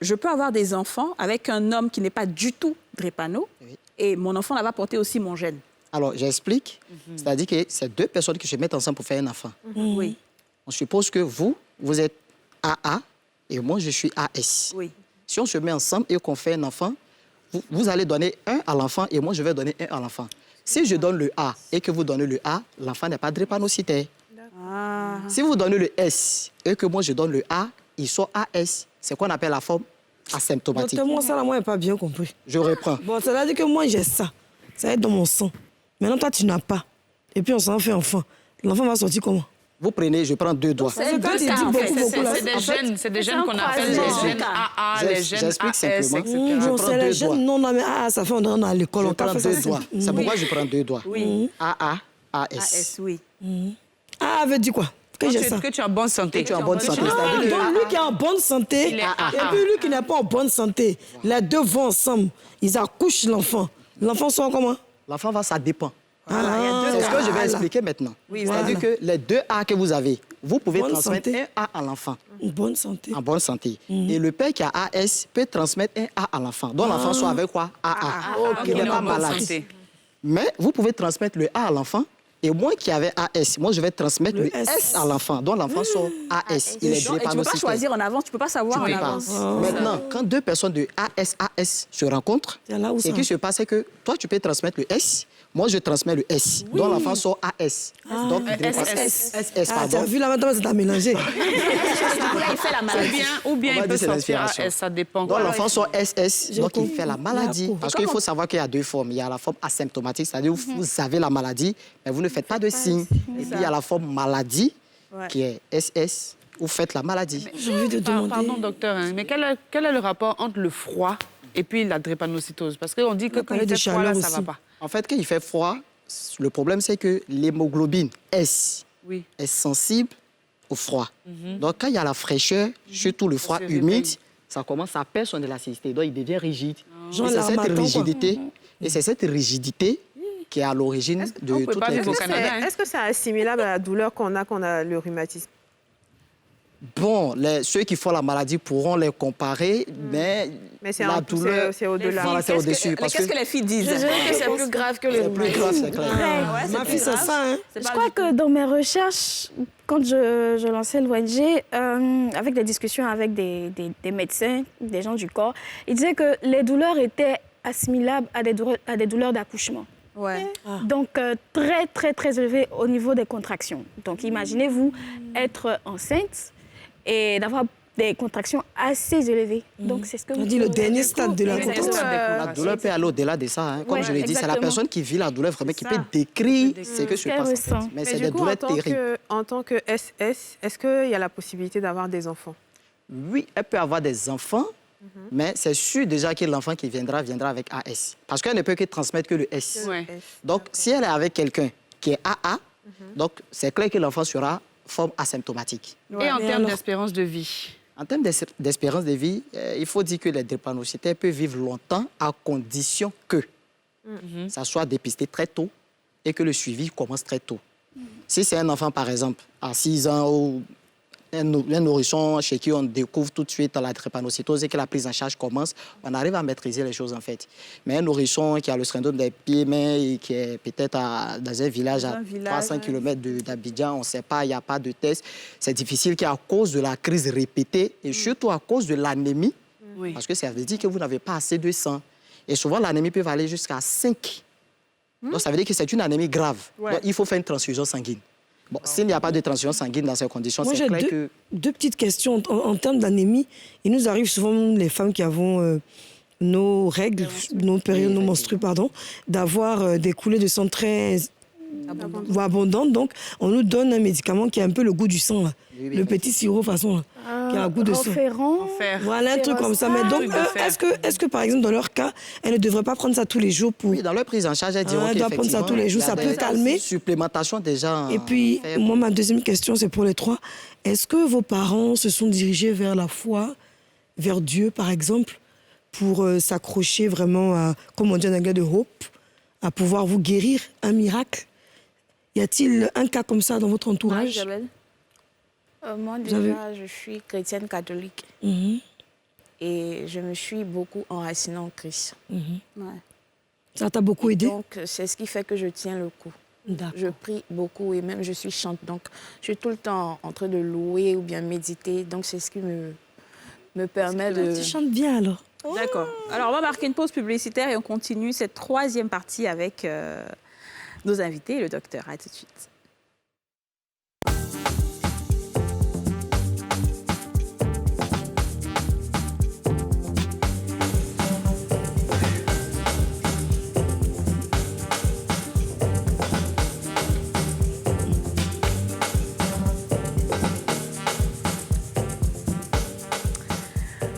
Je peux avoir des enfants avec un homme qui n'est pas du tout drépano, et mon enfant va porter aussi mon gène. Alors, j'explique. C'est-à-dire que c'est 2 personnes qui se mettent ensemble pour faire un enfant. Oui. On suppose que vous êtes AA et moi, je suis AS. Oui. Si on se met ensemble et qu'on fait un enfant, vous allez donner 1 à l'enfant et moi, je vais donner 1 à l'enfant. Si je donne le A et que vous donnez le A, l'enfant n'est pas drépanocytaire. Si vous donnez le S et que moi, je donne le A, ils sont AS. C'est ce qu'on appelle la forme asymptomatique. Moi, ça, moi, je n'ai pas bien compris. Je reprends. Bon, ça veut dire que moi, j'ai ça. Ça va être dans mon sang. Maintenant, toi, tu n'as pas. Et puis, on s'en fait enfant. L'enfant va sortir comment? Vous prenez, je prends 2 doigts. C'est des gènes qu'on appelle les gènes AA, les gènes AS, etc. Non, c'est les gènes non, mais ça fait on est à l'école. Je prends 2 doigts. C'est pourquoi je prends 2 doigts. Oui. AA, AS. AS, oui. AA veut dire quoi? Que tu es en bonne santé. Que tu es en bonne santé. Donc, lui qui est en bonne santé, et puis lui qui n'est pas en bonne santé, les deux vont ensemble. Ils accouchent l'enfant. L'enfant sort comment? L'enfant va, ça dépend. C'est ce que je vais expliquer maintenant. C'est-à-dire que les 2 A que vous avez, vous pouvez transmettre un A à l'enfant. En bonne santé. En bonne santé. Et le père qui a AS peut transmettre un A à l'enfant. Donc l'enfant soit avec quoi? AA. Qui n'est pas malade. Mais vous pouvez transmettre le A à l'enfant. Et moi qui avais AS, moi je vais transmettre le S à l'enfant. Donc l'enfant sort AS. Il est drépanocytaire. Tu ne peux pas choisir en avance, tu ne peux pas savoir en avance. Maintenant, quand 2 personnes de AS se rencontrent, ce qui se passe, c'est que toi tu peux transmettre le S, moi je transmets le S. Donc l'enfant sort AS. Donc SS, pardon. Tu as vu là maintenant, ça t'a mélangé. Il fait la maladie. Ou bien il peut sortir AS, ça dépend. Donc l'enfant sort SS, donc il fait la maladie. Parce qu'il faut savoir qu'il y a 2 formes. Il y a la forme asymptomatique, c'est-à-dire vous avez la maladie, mais vous ne faites pas de signes. Et puis il y a la forme maladie, qui est SS, vous faites la maladie. J'ai envie de demander... Pardon, docteur, mais quel est le rapport entre le froid et puis la drépanocytose? Parce qu'on dit que quand il fait froid, là, ça ne va pas. En fait, quand il fait froid, le problème, c'est que l'hémoglobine S est sensible au froid. Donc, quand il y a la fraîcheur, surtout le froid humide, ça commence à perdre son élasticité. Donc, il devient rigide. Et c'est cette rigidité qui est à l'origine de toutes les crises. Est-ce que c'est assimilable à la douleur qu'on a le rhumatisme? Bon, ceux qui font la maladie pourront les comparer, mais la douleur, c'est au-delà. Voilà, c'est au-dessus. Qu'est-ce que les filles disent? Je dirais que c'est plus grave que le rhumatisme. C'est plus grave, c'est clair. Ma fille, c'est ça. Hein? Je crois que dans mes recherches, quand je lançais l'ONG, avec des discussions avec des médecins, des gens du corps, ils disaient que les douleurs étaient assimilable à des douleurs d'accouchement. Ouais. Donc, très, très, très élevé au niveau des contractions. Donc, imaginez-vous être enceinte et d'avoir des contractions assez élevées. Donc, c'est ce que vous dit le dernier stade de la contraction. La douleur peut aller au-delà de ça. Hein. Comme je l'ai dit, c'est la personne qui vit la douleur vraiment qui peut décrire ce que se passe. En fait. Mais c'est des douleurs terribles. En tant que SS, est-ce qu'il y a la possibilité d'avoir des enfants? Oui, elle peut avoir des enfants, mais c'est sûr déjà que l'enfant qui viendra avec AS. Parce qu'elle ne peut que transmettre que le S. Ouais. Donc, si elle est avec quelqu'un qui est AA, donc c'est clair que l'enfant sera forme asymptomatique. Et en termes d'espérance de vie? En termes d'espérance de vie, il faut dire que les drépanocytaires peuvent vivre longtemps à condition que ça soit dépisté très tôt et que le suivi commence très tôt. Si c'est un enfant, par exemple, à 6 ans ou un nourrisson chez qui on découvre tout de suite la drépanocytose et que la prise en charge commence, on arrive à maîtriser les choses en fait. Mais un nourrisson qui a le syndrome des pieds-mains et qui est peut-être dans un village à 300 km d'Abidjan, on ne sait pas, il n'y a pas de test, c'est difficile qu'à cause de la crise répétée et surtout à cause de l'anémie, parce que ça veut dire que vous n'avez pas assez de sang. Et souvent, l'anémie peut aller jusqu'à 5. Donc ça veut dire que c'est une anémie grave. Donc il faut faire une transfusion sanguine. Bon, s'il n'y a pas de transfusion sanguine dans ces conditions, c'est clair que... Deux petites questions. En termes d'anémie, il nous arrive souvent, les femmes qui avons nos règles, nos périodes, nos menstrues, d'avoir des coulées de sang très abondantes. Donc, on nous donne un médicament qui a un peu le goût du sang, là. Le petit sirop, façon, qui a un goût de sang. Voilà, un truc comme ça. Mais donc, est-ce que, par exemple, dans leur cas, elles ne devraient pas prendre ça tous les jours pour... Oui, dans leur prise en charge, elles diront elles doivent prendre ça tous les jours, ça peut calmer. Supplémentation déjà... Et puis, moi, ma deuxième question, c'est pour les trois. Est-ce que vos parents se sont dirigés vers la foi, vers Dieu, par exemple, pour s'accrocher vraiment à, comme on dit en anglais, de hope, à pouvoir vous guérir, un miracle? Y a-t-il un cas comme ça dans votre entourage? Moi, déjà, je suis chrétienne catholique. Et je me suis beaucoup enracinée en Christ. Ça t'a beaucoup aidé? Donc, c'est ce qui fait que je tiens le coup. Je prie beaucoup et même je suis chante. Donc, je suis tout le temps en train de louer ou bien méditer. Donc, c'est ce qui me permet de... Tu chantes bien, alors. D'accord. Alors, on va marquer une pause publicitaire et on continue cette troisième partie avec nos invités, le docteur. À tout de suite.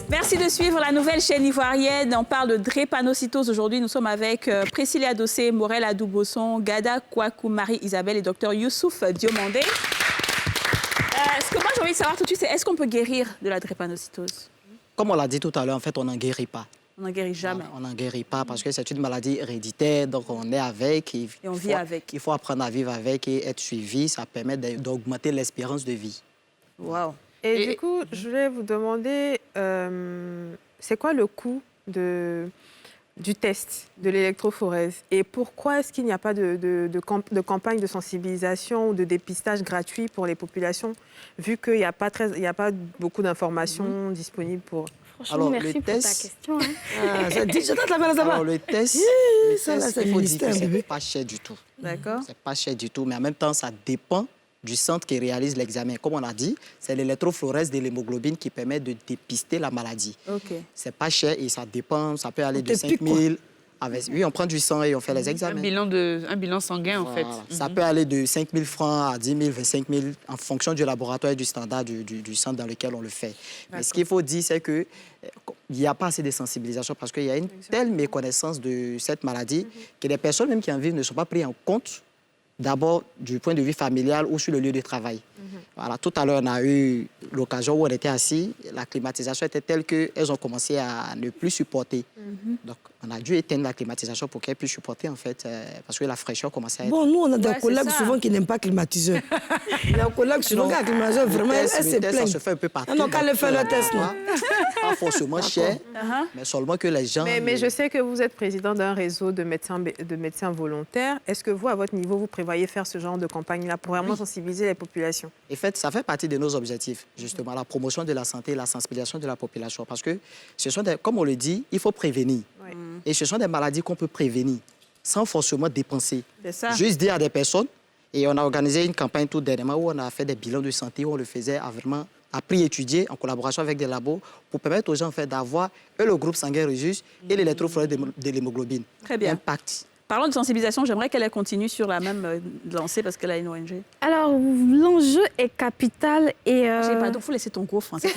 Merci de suivre la nouvelle chaîne ivoirienne. On parle de drépanocytose. Aujourd'hui, nous sommes avec Priscilla Dossé, Morel Adou-Bosson, Gada Kouakou, Marie-Isabelle et Dr Youssouf Diomandé. Ce que moi, j'ai envie de savoir tout de suite, c'est est-ce qu'on peut guérir de la drépanocytose? Comme on l'a dit tout à l'heure, en fait, on n'en guérit pas. On n'en guérit jamais. On n'en guérit pas parce que c'est une maladie héréditaire, donc on est avec. Et on vit avec. Il faut apprendre à vivre avec et être suivi. Ça permet d'augmenter l'espérance de vie. Waouh. Et du coup, je voulais vous demander, c'est quoi le coût du test de l'électrophorèse? Et pourquoi est-ce qu'il n'y a pas de campagne de sensibilisation ou de dépistage gratuit pour les populations, vu qu'il n'y a pas beaucoup d'informations disponibles pour... Franchement, merci pour ta question. Alors, le test, il faut dire que ce n'est pas cher du tout. D'accord. Ce n'est pas cher du tout, mais en même temps, ça dépend du centre qui réalise l'examen. Comme on a dit, c'est l'électrophorèse de l'hémoglobine qui permet de dépister la maladie. C'est pas cher et ça dépend, ça peut aller de 5 000 oui, on prend du sang et on fait les examens. Un bilan sanguin, en fait. Ça peut aller de 5 000 francs à 10 000, 25 000, en fonction du laboratoire et du standard du centre dans lequel on le fait. Mais ce qu'il faut dire, c'est qu'il n'y a pas assez de sensibilisation parce qu'il y a une telle méconnaissance de cette maladie que les personnes même qui en vivent ne sont pas prises en compte, d'abord du point de vue familial ou sur le lieu de travail. Voilà, tout à l'heure, on a eu l'occasion où on était assis. La climatisation était telle qu'elles ont commencé à ne plus supporter. Donc, on a dû éteindre la climatisation pour qu'elles puissent supporter, en fait, parce que la fraîcheur commençait à être... Bon, nous, on a des collègues souvent qui n'aiment pas climatiseur. Il y a un collègue souvent qui a climatiseur, vraiment, elle se plaint. Ça se fait un peu partout. Non, quand elle fait le test, non. Pas forcément cher, mais seulement que les gens... Mais je sais que vous êtes président d'un réseau de médecins volontaires. Est-ce que vous, à votre niveau, vous prévoyez faire ce genre de campagne-là pour vraiment sensibiliser les populations? En fait, ça fait partie de nos objectifs, justement, la promotion de la santé et la sensibilisation de la population. Parce que, ce sont comme on le dit, il faut prévenir. Et ce sont des maladies qu'on peut prévenir sans forcément dépenser. C'est ça. Juste dire à des personnes, et on a organisé une campagne tout dernièrement où on a fait des bilans de santé, où on le faisait à vraiment à prix étudié en collaboration avec des labos pour permettre aux gens en fait, d'avoir le groupe sanguin Rhésus et l'électrophorèse de l'hémoglobine. Très bien. Impact. Parlons de sensibilisation, j'aimerais qu'elle continue sur la même lancée parce qu'elle a une ONG. Alors, l'enjeu est capital et... Pardon, il faut laisser ton gros français.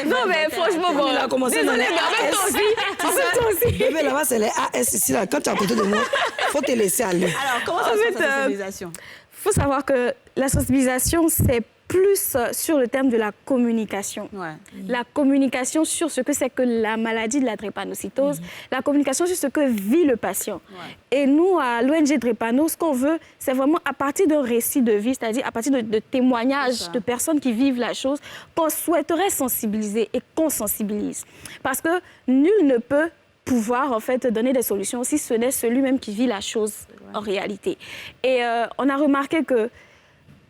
Non, mais franchement, bon, il a commencé dans les aussi. Bébé, là-bas, c'est les AS ici. Là. Quand tu es à côté de moi, il faut te laisser aller. Alors, comment ça se passe la sensibilisation? Il faut savoir que la sensibilisation, c'est plus sur le thème de la communication. Ouais. La communication sur ce que c'est que la maladie de la drépanocytose, la communication sur ce que vit le patient. Ouais. Et nous, à l'ONG Drépano, ce qu'on veut, c'est vraiment à partir d'un récit de vie, c'est-à-dire à partir de témoignages de personnes qui vivent la chose, qu'on souhaiterait sensibiliser et qu'on sensibilise. Parce que nul ne peut pouvoir en fait donner des solutions si ce n'est celui-même qui vit la chose en réalité. Et on a remarqué que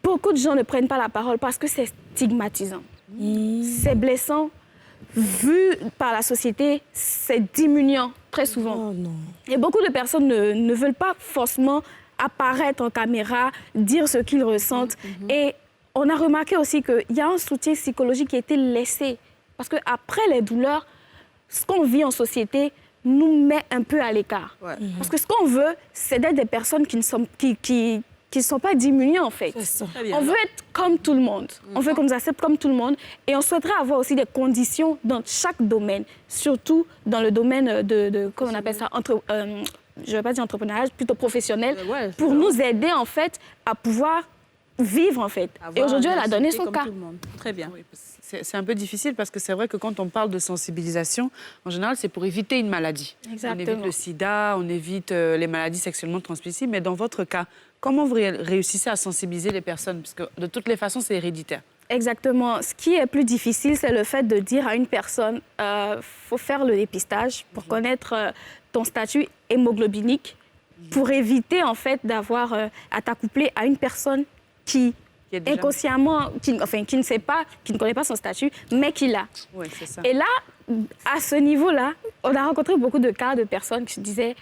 beaucoup de gens ne prennent pas la parole parce que c'est stigmatisant. C'est blessant. Vu par la société, c'est diminuant très souvent. Oh non. Et beaucoup de personnes ne veulent pas forcément apparaître en caméra, dire ce qu'ils ressentent. Et on a remarqué aussi qu'il y a un soutien psychologique qui a été laissé. Parce qu'après les douleurs, ce qu'on vit en société nous met un peu à l'écart. Ouais. Parce que ce qu'on veut, c'est d'être des personnes qui ne sont pas diminuées, en fait. On veut être comme tout le monde. On veut qu'on nous accepte comme tout le monde. Et on souhaiterait avoir aussi des conditions dans chaque domaine, surtout dans le domaine comment on appelle ça, je ne vais pas dire entrepreneuriat, plutôt professionnel, pour nous aider, en fait, à pouvoir vivre, en fait. Et aujourd'hui, elle a donné son cas. Très bien. Oui, c'est un peu difficile parce que c'est vrai que quand on parle de sensibilisation, en général, c'est pour éviter une maladie. Exactement. On évite le sida, on évite les maladies sexuellement transmissibles. Mais dans votre cas, comment vous réussissez à sensibiliser les personnes? Parce que de toutes les façons, c'est héréditaire. Exactement. Ce qui est plus difficile, c'est le fait de dire à une personne, faut faire le dépistage pour connaître ton statut hémoglobinique, pour éviter en fait d'avoir à t'accoupler à une personne qui inconsciemment, qui ne sait pas, qui ne connaît pas son statut, mais qui l'a. Oui, c'est ça. Et là, à ce niveau-là, on a rencontré beaucoup de cas de personnes qui se disaient,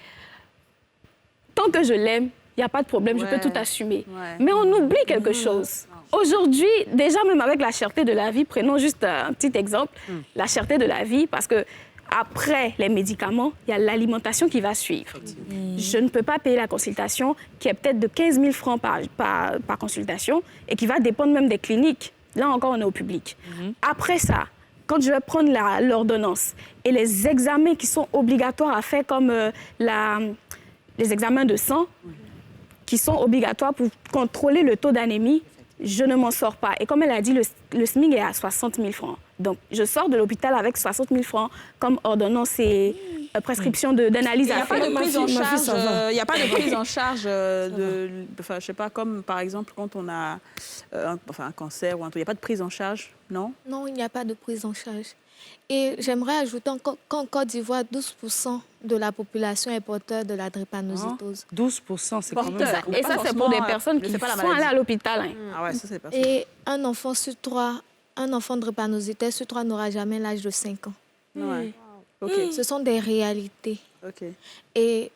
tant que je l'aime, il n'y a pas de problème, je peux tout assumer. Mais on oublie quelque chose. Aujourd'hui, déjà même avec la cherté de la vie, prenons juste un petit exemple, la cherté de la vie, parce que après les médicaments, il y a l'alimentation qui va suivre. Je ne peux pas payer la consultation qui est peut-être de 15 000 francs par consultation et qui va dépendre même des cliniques. Là encore, on est au public. Après ça, quand je vais prendre l'ordonnance et les examens qui sont obligatoires à faire comme les examens de sang, qui sont obligatoires pour contrôler le taux d'anémie, je ne m'en sors pas. Et comme elle a dit, le SMIC est à 60 000 francs. Donc, je sors de l'hôpital avec 60 000 francs comme ordonnance et prescription d'analyse à faire. Il n'y a pas de prise en charge enfin, je sais pas, comme par exemple quand on a un cancer ou un truc, il n'y a pas de prise en charge, non? Non, il n'y a pas de prise en charge. Et j'aimerais ajouter qu'en Côte d'Ivoire, 12% de la population est porteur de la drépanocytose. 12%, c'est quand même ça. Et ça, c'est pour des personnes qui sont allées à l'hôpital. Ah ouais, ça, c'est pas ça. Et un enfant drépanocytaire sur 3 n'aura jamais l'âge de 5 ans. Ouais. Okay. Ce sont des réalités. Okay. Et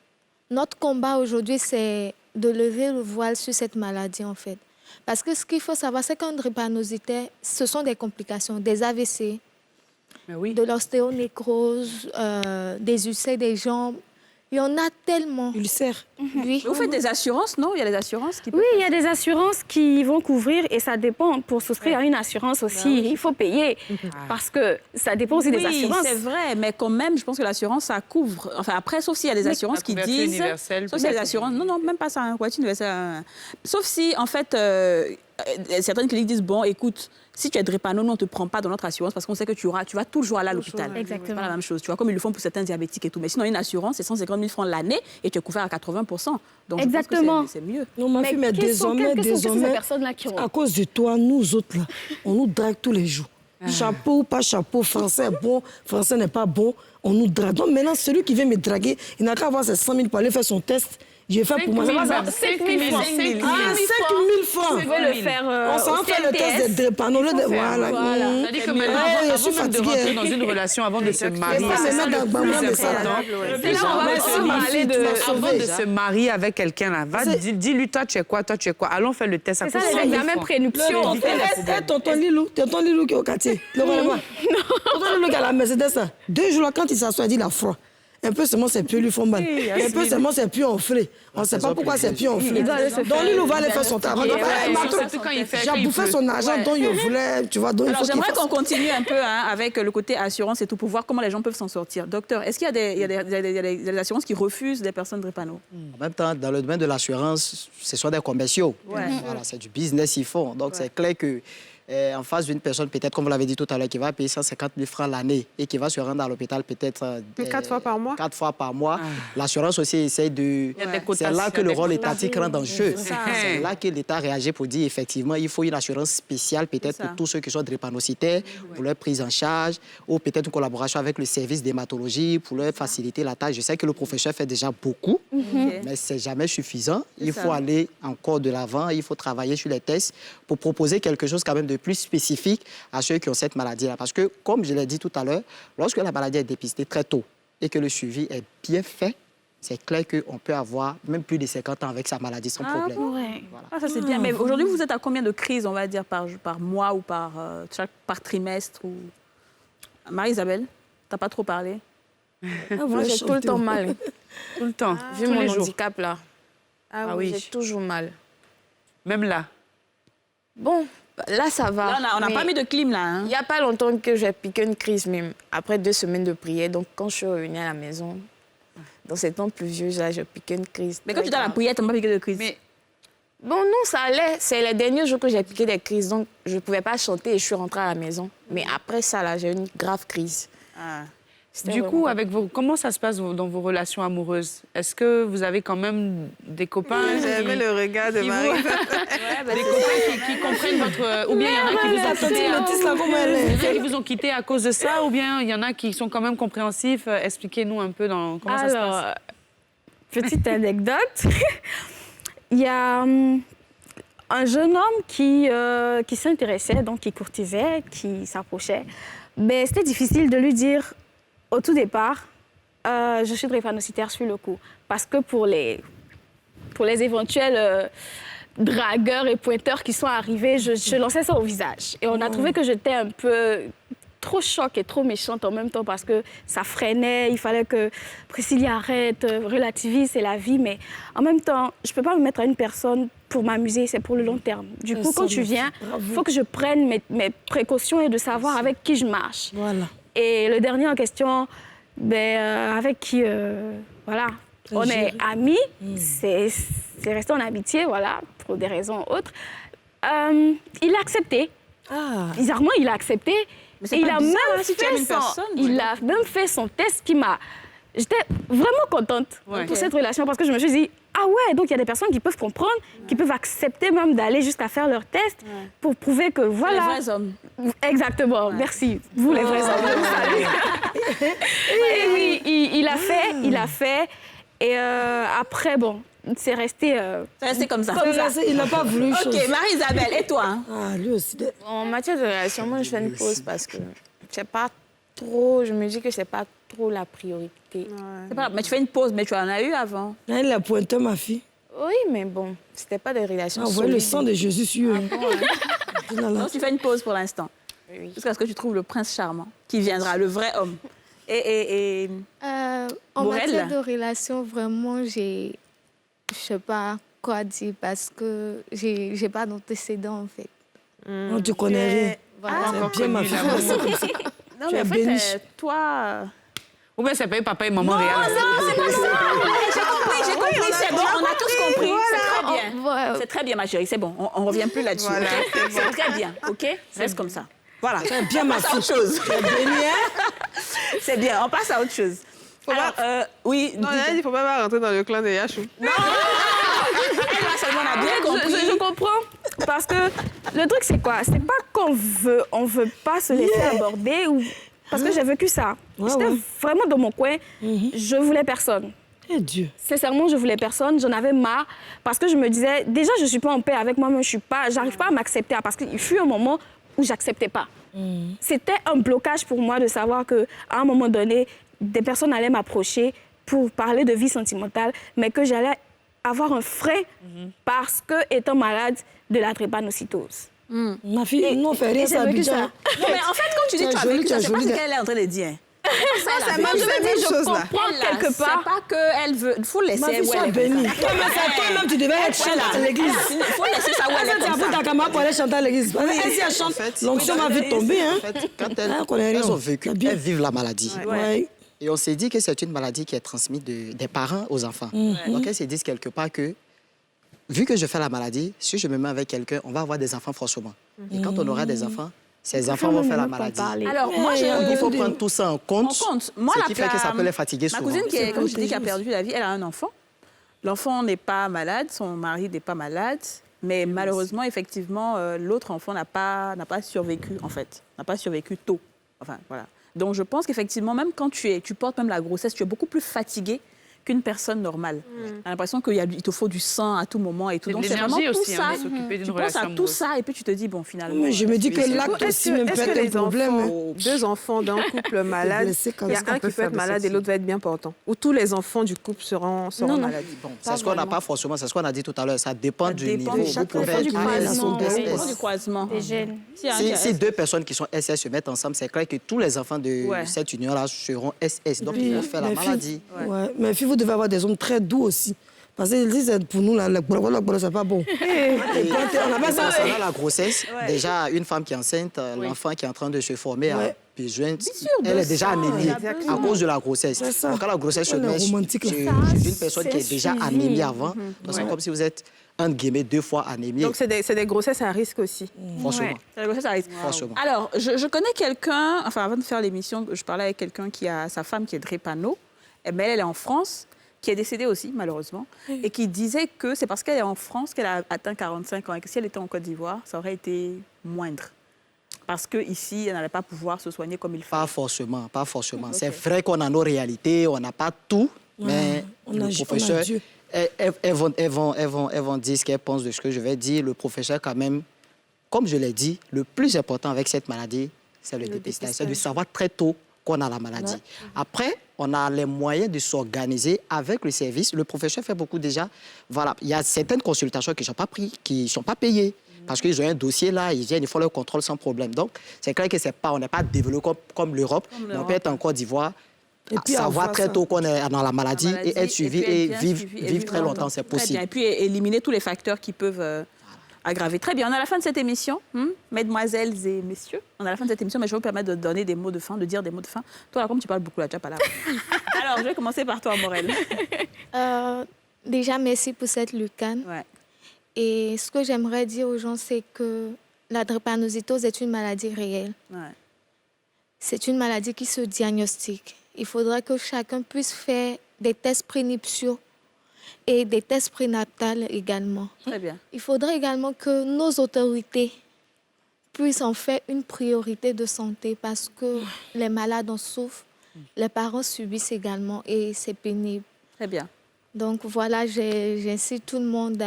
notre combat aujourd'hui, c'est de lever le voile sur cette maladie, en fait. Parce que ce qu'il faut savoir, c'est qu'un drépanocytaire, ce sont des complications, des AVC, de l'ostéonécrose, des ulcères des jambes. Il y en a tellement. Ulcères. Oui. Vous faites des assurances, non? Il y a des assurances qui... Oui, il y a des assurances qui vont couvrir et ça dépend. Pour souscrire à une assurance aussi, il faut payer. Parce que ça dépend aussi des assurances. Oui, c'est vrai, mais quand même, je pense que l'assurance, ça couvre. Enfin, après, sauf s'il y a des assurances qui disent... Sauf s'il y a des assurances... Non, même pas ça, un couverture universelle. Sauf si, en fait, certaines cliniques disent, bon, écoute, si tu es drépano, nous, on ne te prend pas dans notre assurance parce qu'on sait que tu vas toujours aller à l'hôpital. Exactement. C'est pas la même chose, tu vois, comme ils le font pour certains diabétiques et tout. Mais sinon, une assurance, c'est 150 000 francs l'année et tu es couvert à 80%. Donc, exactement. Je pense que c'est mieux. Non, ma fille, mais désormais, à cause de toi, nous autres, là, on nous drague tous les jours. Chapeau ou pas chapeau, français est bon, français n'est pas bon, on nous drague. Donc maintenant, celui qui vient me draguer, il n'a qu'à avoir ses 100 000 pour aller faire son test. J'ai fait pour moi. 5 000 ça. 5 000 francs. 5 000 francs. Tu veux le faire On s'en fait le test de drépano. Voilà. C'est-à-dire que maintenant, avant même de rentrer dans une relation, avant de se marier, c'est ça le plus important. Avant de se marier avec quelqu'un, là, va, dis-lui, toi, tu es quoi, toi, tu es quoi. Allons faire le test. C'est ça, les examens prénuptiaux. Tonton Lilou qui est au quartier. Tonton Lilou qui a la Mercedes, 2 jours, quand il s'assoit, il dit la froid. Un peu seulement, ses pieds lui font mal. Un peu seulement, ses pieds enflés. On ne sait pas pourquoi ses pieds enflés. Donc, Lilou va aller faire son travail. J'ai bouffé son argent dont il voulait, tu vois. Alors, j'aimerais qu'on continue un peu avec le côté assurance et tout pour voir comment les gens peuvent s'en sortir. Docteur, est-ce qu'il y a des assurances qui refusent des personnes drépano? En même temps, dans le domaine de l'assurance, ce sont des commerciaux. Ouais. Voilà, c'est du business, ils font. Donc, c'est clair que en face d'une personne, peut-être, comme vous l'avez dit tout à l'heure, qui va payer 150 000 francs l'année et qui va se rendre à l'hôpital peut-être 4 fois par mois. 4 fois par mois. L'assurance aussi essaie de... C'est là que le rôle étatique rentre en jeu. C'est là que l'État réagit pour dire, effectivement, il faut une assurance spéciale peut-être pour tous ceux qui sont drépanocytaires, pour leur prise en charge, ou peut-être une collaboration avec le service d'hématologie pour leur faciliter la tâche. Je sais que le professeur fait déjà beaucoup, mais c'est jamais suffisant. Il faut aller encore de l'avant, il faut travailler sur les tests pour proposer quelque chose quand même de plus spécifique à ceux qui ont cette maladie-là. Parce que, comme je l'ai dit tout à l'heure, lorsque la maladie est dépistée très tôt et que le suivi est bien fait, c'est clair qu'on peut avoir même plus de 50 ans avec sa maladie sans problème. Ouais. Voilà. Ça, c'est bien. Mais aujourd'hui, vous êtes à combien de crises, on va dire, par mois ou par trimestre ou... Marie-Isabelle, t'as pas trop parlé? Moi, j'ai tout le temps mal. Tout le temps, Vu tous mon les jours. handicap, là. Ah oui. J'ai toujours mal. Même là. Bon, là, ça va. Là, on n'a pas mis de clim, là. Il n'y a pas longtemps que j'ai piqué une crise, même après 2 semaines de prière. Donc, quand je suis revenue à la maison, dans ces temps pluvieux, là, j'ai piqué une crise. Mais quand tu es dans la prière, tu n'as pas piqué de crise. Mais... Bon, non, ça allait. C'est les derniers jours que j'ai piqué des crises. Donc, je ne pouvais pas chanter et je suis rentrée à la maison. Mais après ça, là, j'ai eu une grave crise. Du coup, comment ça se passe dans vos relations amoureuses? Est-ce que vous avez quand même des copains J'avais le regard de Marie. Des copains qui comprennent votre... Ou bien il y en a qui vous ont quitté à cause de ça, ou bien il y en a qui sont quand même compréhensifs. Expliquez-nous un peu comment ça se passe. Alors, petite anecdote. Il y a un jeune homme qui s'intéressait, donc qui courtisait, qui s'approchait. Mais c'était difficile de lui dire... Au tout départ, je suis drépanocytaire sur le coup. Parce que pour les éventuels dragueurs et pointeurs qui sont arrivés, je lançais ça au visage. Et on a trouvé que j'étais un peu trop choc et trop méchante en même temps parce que ça freinait. Il fallait que Priscilla arrête, relativise, c'est la vie. Mais en même temps, je ne peux pas me mettre à une personne pour m'amuser, c'est pour le long terme. Du coup, quand tu viens, il faut que je prenne mes précautions et de savoir avec qui je marche. Voilà. Et le dernier en question, avec qui, voilà, on est amis, c'est resté en amitié, voilà, pour des raisons autres. Il a accepté. Bizarrement, il a accepté. Et il a même fait son test qui m'a... J'étais vraiment contente pour cette relation parce que je me suis dit, ah ouais, donc il y a des personnes qui peuvent comprendre, qui peuvent accepter même d'aller jusqu'à faire leur test pour prouver que voilà... Les vrais hommes. Exactement, merci. Vous les vrais hommes, je vous salue. Et oui, il a fait. Et après, bon, c'est resté... C'est resté comme ça. Il n'a pas voulu. OK, Marie-Isabelle, et toi? Lui aussi. En matière de relation, moi, je fais une pause parce que c'est pas trop... Je me dis que c'est pas trop la priorité. C'est pas grave, mais tu fais une pause, mais tu en as eu avant. Elle a pointé, ma fille. Oui, mais bon, c'était pas des relations solides. Le sang de Jésus sur eux. Donc, tu fais une pause pour l'instant. Oui. Jusqu'à ce que tu trouves le prince charmant qui viendra, le vrai homme. En matière de relation, vraiment, je sais pas quoi dire parce que j'ai pas d'antécédents, en fait. Non, tu connais rien. Voilà. Bien, ma fille. Non, mais en fait, toi... Ou bien c'est pas papa et maman réel. Non, c'est pas ça. J'ai compris, c'est bon, on a tous compris. C'est très bien. C'est très bien, ma chérie, c'est bon. On ne revient plus là-dessus. Voilà, c'est très bien, OK? Reste comme ça. Voilà. C'est bien, ma fille. C'est bien, on passe à autre chose. Alors, oui. Non, il ne faut pas rentrer dans le clan de Yachou. Non, on a bien compris. Je comprends. Parce que le truc, c'est quoi? C'est pas qu'on veut pas se laisser aborder ou... Parce que j'ai vécu ça. J'étais vraiment dans mon coin. Je voulais personne. Eh Dieu. Sincèrement, je voulais personne, j'en avais marre parce que je me disais, déjà, je ne suis pas en paix avec moi-même, j'arrive pas à m'accepter parce qu'il fut un moment où j'acceptais pas. C'était un blocage pour moi de savoir qu'à un moment donné, des personnes allaient m'approcher pour parler de vie sentimentale, mais que j'allais avoir un frein parce que, étant malade de la drépanocytose. Ma fille, non, on fait rien, ça, Abidjan. Non, mais en fait, quand tu dis que tu as vécu ça, c'est pas ce qu'elle est en train de dire. Je comprends quelque part. C'est pas qu'elle veut. Il faut laisser Ma fille, où sois elle est. bénie. Toi-même, tu devais être chante à l'église. Il faut laisser ça où elle est Tu as comme pris ta ça. caméra pour aller chanter à l'église. Parce que si elle chante, l'onction va vite tomber. Hein. En fait, quand elles ont vécu, elles vivent la maladie. Ouais. Et on s'est dit que c'est une maladie qui est transmise des parents aux enfants. Donc elles se disent quelque part que, vu que je fais la maladie, si je me mets avec quelqu'un, on va avoir des enfants forcément. Et quand on aura des enfants, ces enfants vont faire la maladie. Alors, moi, Il faut prendre tout ça en compte. Moi, ce qui fait que ça peut les fatiguer ma souvent. cousine, comme je dis, qui a perdu la vie, elle a un enfant. L'enfant n'est pas malade, son mari n'est pas malade. Mais malheureusement, effectivement, l'autre enfant n'a pas survécu, en fait. N'a pas survécu tôt. Enfin, voilà. Donc, je pense qu'effectivement, même quand tu portes même la grossesse, tu es beaucoup plus fatigué qu'une personne normale. Tu as l'impression qu'il te faut du sang à tout moment et tout. C'est Donc, de c'est vraiment l'énergie tout aussi, ça. de s'occuper d'une Tu penses à relation tout amoureuse. ça et puis tu te dis, bon, finalement... Mais je me dis que l'acte aussi même peut Est-ce être que un les problème. enfants, deux enfants d'un couple malade, blessés comme il y a ça, un qui peut être malade et l'autre va être bien portant? Ou tous les enfants du couple seront malades? Bon, c'est ce qu'on n'a pas forcément, c'est ce qu'on a dit tout à l'heure. Ça dépend du niveau. Vous pouvez dépend du être croisement, SS. oui. du croisement. Des gènes. Si deux personnes qui sont SS se mettent ensemble, c'est clair que tous les enfants de cette union-là seront SS. Donc, ils vont faire la maladie. Ouais. Mais puis, vous devez avoir des hommes très doux aussi. Parce que pour nous, c'est pas bon. On n'a pas ça. Pendant la grossesse, déjà, une femme qui est enceinte, l'enfant qui est en train de se former a besoin, elle est déjà anémie à cause de la grossesse. Donc, quand la grossesse se met chez une personne qui est déjà anémie avant, c'est comme si vous êtes, entre guillemets, 2 fois anémie. Donc, c'est des grossesses à risque aussi. Forcément. C'est la grossesse à risque. Forcément. Alors, je connais quelqu'un, enfin, avant de faire l'émission, je parlais avec quelqu'un qui a sa femme qui est drépano, mais elle est en France, qui est décédée aussi, malheureusement, et qui disait que c'est parce qu'elle est en France qu'elle a atteint 45 ans et que si elle était en Côte d'Ivoire, ça aurait été moindre. Parce qu'ici, elle n'allait pas pouvoir se soigner comme il faut. Pas forcément, pas forcément. Okay. C'est vrai qu'on a nos réalités, on n'a pas tout, mais le professeur, elles vont dire ce qu'elles pensent de ce que je vais dire. Le professeur, quand même, comme je l'ai dit, le plus important avec cette maladie, c'est le dépistage. C'est de savoir très tôt qu'on a la maladie. Après, on a les moyens de s'organiser avec le service. Le professeur fait beaucoup déjà. Voilà, il y a certaines consultations qui ne sont pas payées. Parce qu'ils ont un dossier là, ils viennent, ils font leur contrôle sans problème. Donc, c'est clair que on n'est pas développé comme l'Europe, mais on peut être en Côte d'Ivoire, savoir très tôt qu'on est dans la maladie et être suivi et vivre très longtemps, c'est possible. Et puis éliminer tous les facteurs qui peuvent aggraver. Très bien, on est à la fin de cette émission, mesdemoiselles et messieurs. On est à la fin de cette émission, mais je vais vous permettre de donner des mots de fin, de dire des mots de fin. Toi, là, comme tu parles beaucoup, là, tu n'as pas là. Alors, je vais commencer par toi, Morel. Déjà, merci pour cette lucane. Ouais. Et ce que j'aimerais dire aux gens, c'est que la drépanocytose est une maladie réelle. Ouais. C'est une maladie qui se diagnostique. Il faudrait que chacun puisse faire des tests prénuptiaux et des tests prénatales également. Très bien. Il faudrait également que nos autorités puissent en faire une priorité de santé parce que les malades en souffrent, les parents subissent également et c'est pénible. Très bien. Donc voilà, j'incite tout le monde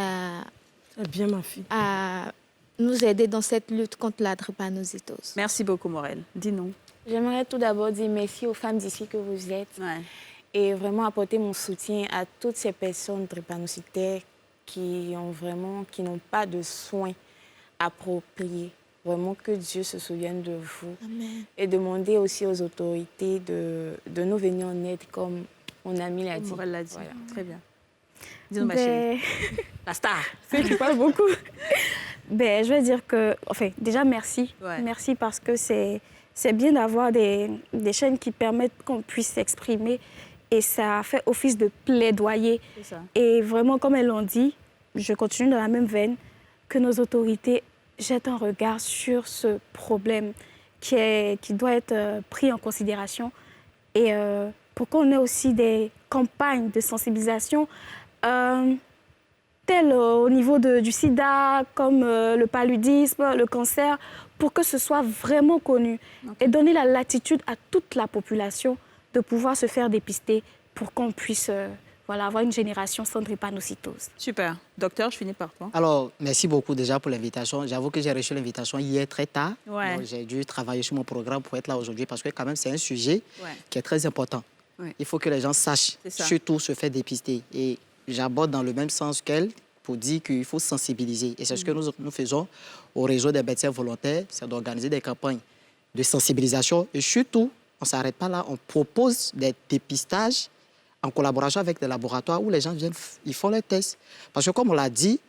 à nous aider dans cette lutte contre la drépanocytose. Merci beaucoup, Morel. Dis-nous. J'aimerais tout d'abord dire merci aux femmes d'ici que vous êtes et vraiment apporter mon soutien à toutes ces personnes drépanocytaires qui n'ont pas de soins appropriés. Vraiment que Dieu se souvienne de vous. Amen. Et demander aussi aux autorités de nous venir en aide comme mon ami l'a dit. Morel l'a dit. Voilà. Très bien. Dis-nous, ma chérie. La star. C'est qui parle beaucoup. Je vais dire que, déjà, merci. Ouais. Merci parce que c'est bien d'avoir des chaînes qui permettent qu'on puisse s'exprimer et ça fait office de plaidoyer. C'est ça. Et vraiment, comme elles l'ont dit, je continue dans la même veine, que nos autorités jettent un regard sur ce problème qui doit être pris en considération et pour qu'on ait aussi des campagnes de sensibilisation telles au niveau du sida, comme le paludisme, le cancer, pour que ce soit vraiment connu et donner la latitude à toute la population de pouvoir se faire dépister pour qu'on puisse voilà, avoir une génération sans drépanocytose. Super. Docteur, je finis par toi. Alors, merci beaucoup déjà pour l'invitation. J'avoue que j'ai reçu l'invitation hier très tard. Ouais. Donc, j'ai dû travailler sur mon programme pour être là aujourd'hui parce que quand même, c'est un sujet qui est très important. Ouais. Il faut que les gens sachent, surtout se faire dépister. Et j'aborde dans le même sens qu'elle pour dire qu'il faut sensibiliser. Et c'est ce que nous faisons au réseau des médecins volontaires, c'est d'organiser des campagnes de sensibilisation. Et surtout, on ne s'arrête pas là, on propose des dépistages en collaboration avec des laboratoires où les gens viennent, ils font les tests. Parce que comme on l'a dit,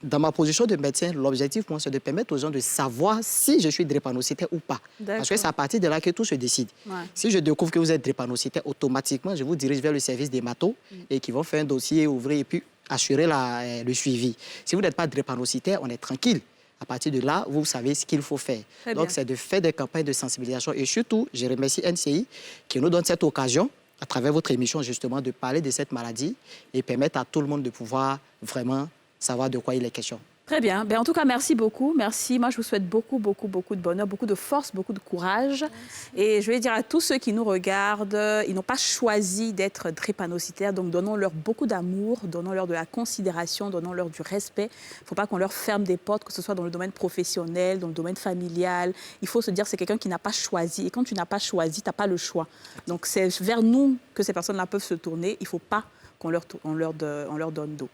dans ma position de médecin, l'objectif, moi, c'est de permettre aux gens de savoir si je suis drépanocytaire ou pas. Parce que c'est à partir de là que tout se décide. Ouais. Si je découvre que vous êtes drépanocytaire, automatiquement, je vous dirige vers le service d'hémato et qui vont faire un dossier, ouvrir et puis assurer le suivi. Si vous n'êtes pas drépanocytaire, on est tranquille. À partir de là, vous savez ce qu'il faut faire. Donc, c'est de faire des campagnes de sensibilisation. Et surtout, je remercie NCI qui nous donne cette occasion, à travers votre émission, justement, de parler de cette maladie et permettre à tout le monde de pouvoir vraiment savoir de quoi il est question. Très bien. En tout cas, merci beaucoup. Merci. Moi, je vous souhaite beaucoup de bonheur, beaucoup de force, beaucoup de courage. Merci. Et je vais dire à tous ceux qui nous regardent, ils n'ont pas choisi d'être drépanocytaires, donc donnons-leur beaucoup d'amour, donnons-leur de la considération, donnons-leur du respect. Il ne faut pas qu'on leur ferme des portes, que ce soit dans le domaine professionnel, dans le domaine familial. Il faut se dire que c'est quelqu'un qui n'a pas choisi. Et quand tu n'as pas choisi, tu n'as pas le choix. Donc, c'est vers nous que ces personnes-là peuvent se tourner. Il ne faut pas qu'on leur donne dos.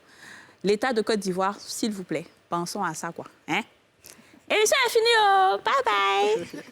L'État de Côte d'Ivoire, s'il vous plaît, pensons à ça, quoi. Hein? Et l'émission est finie, oh! Bye bye!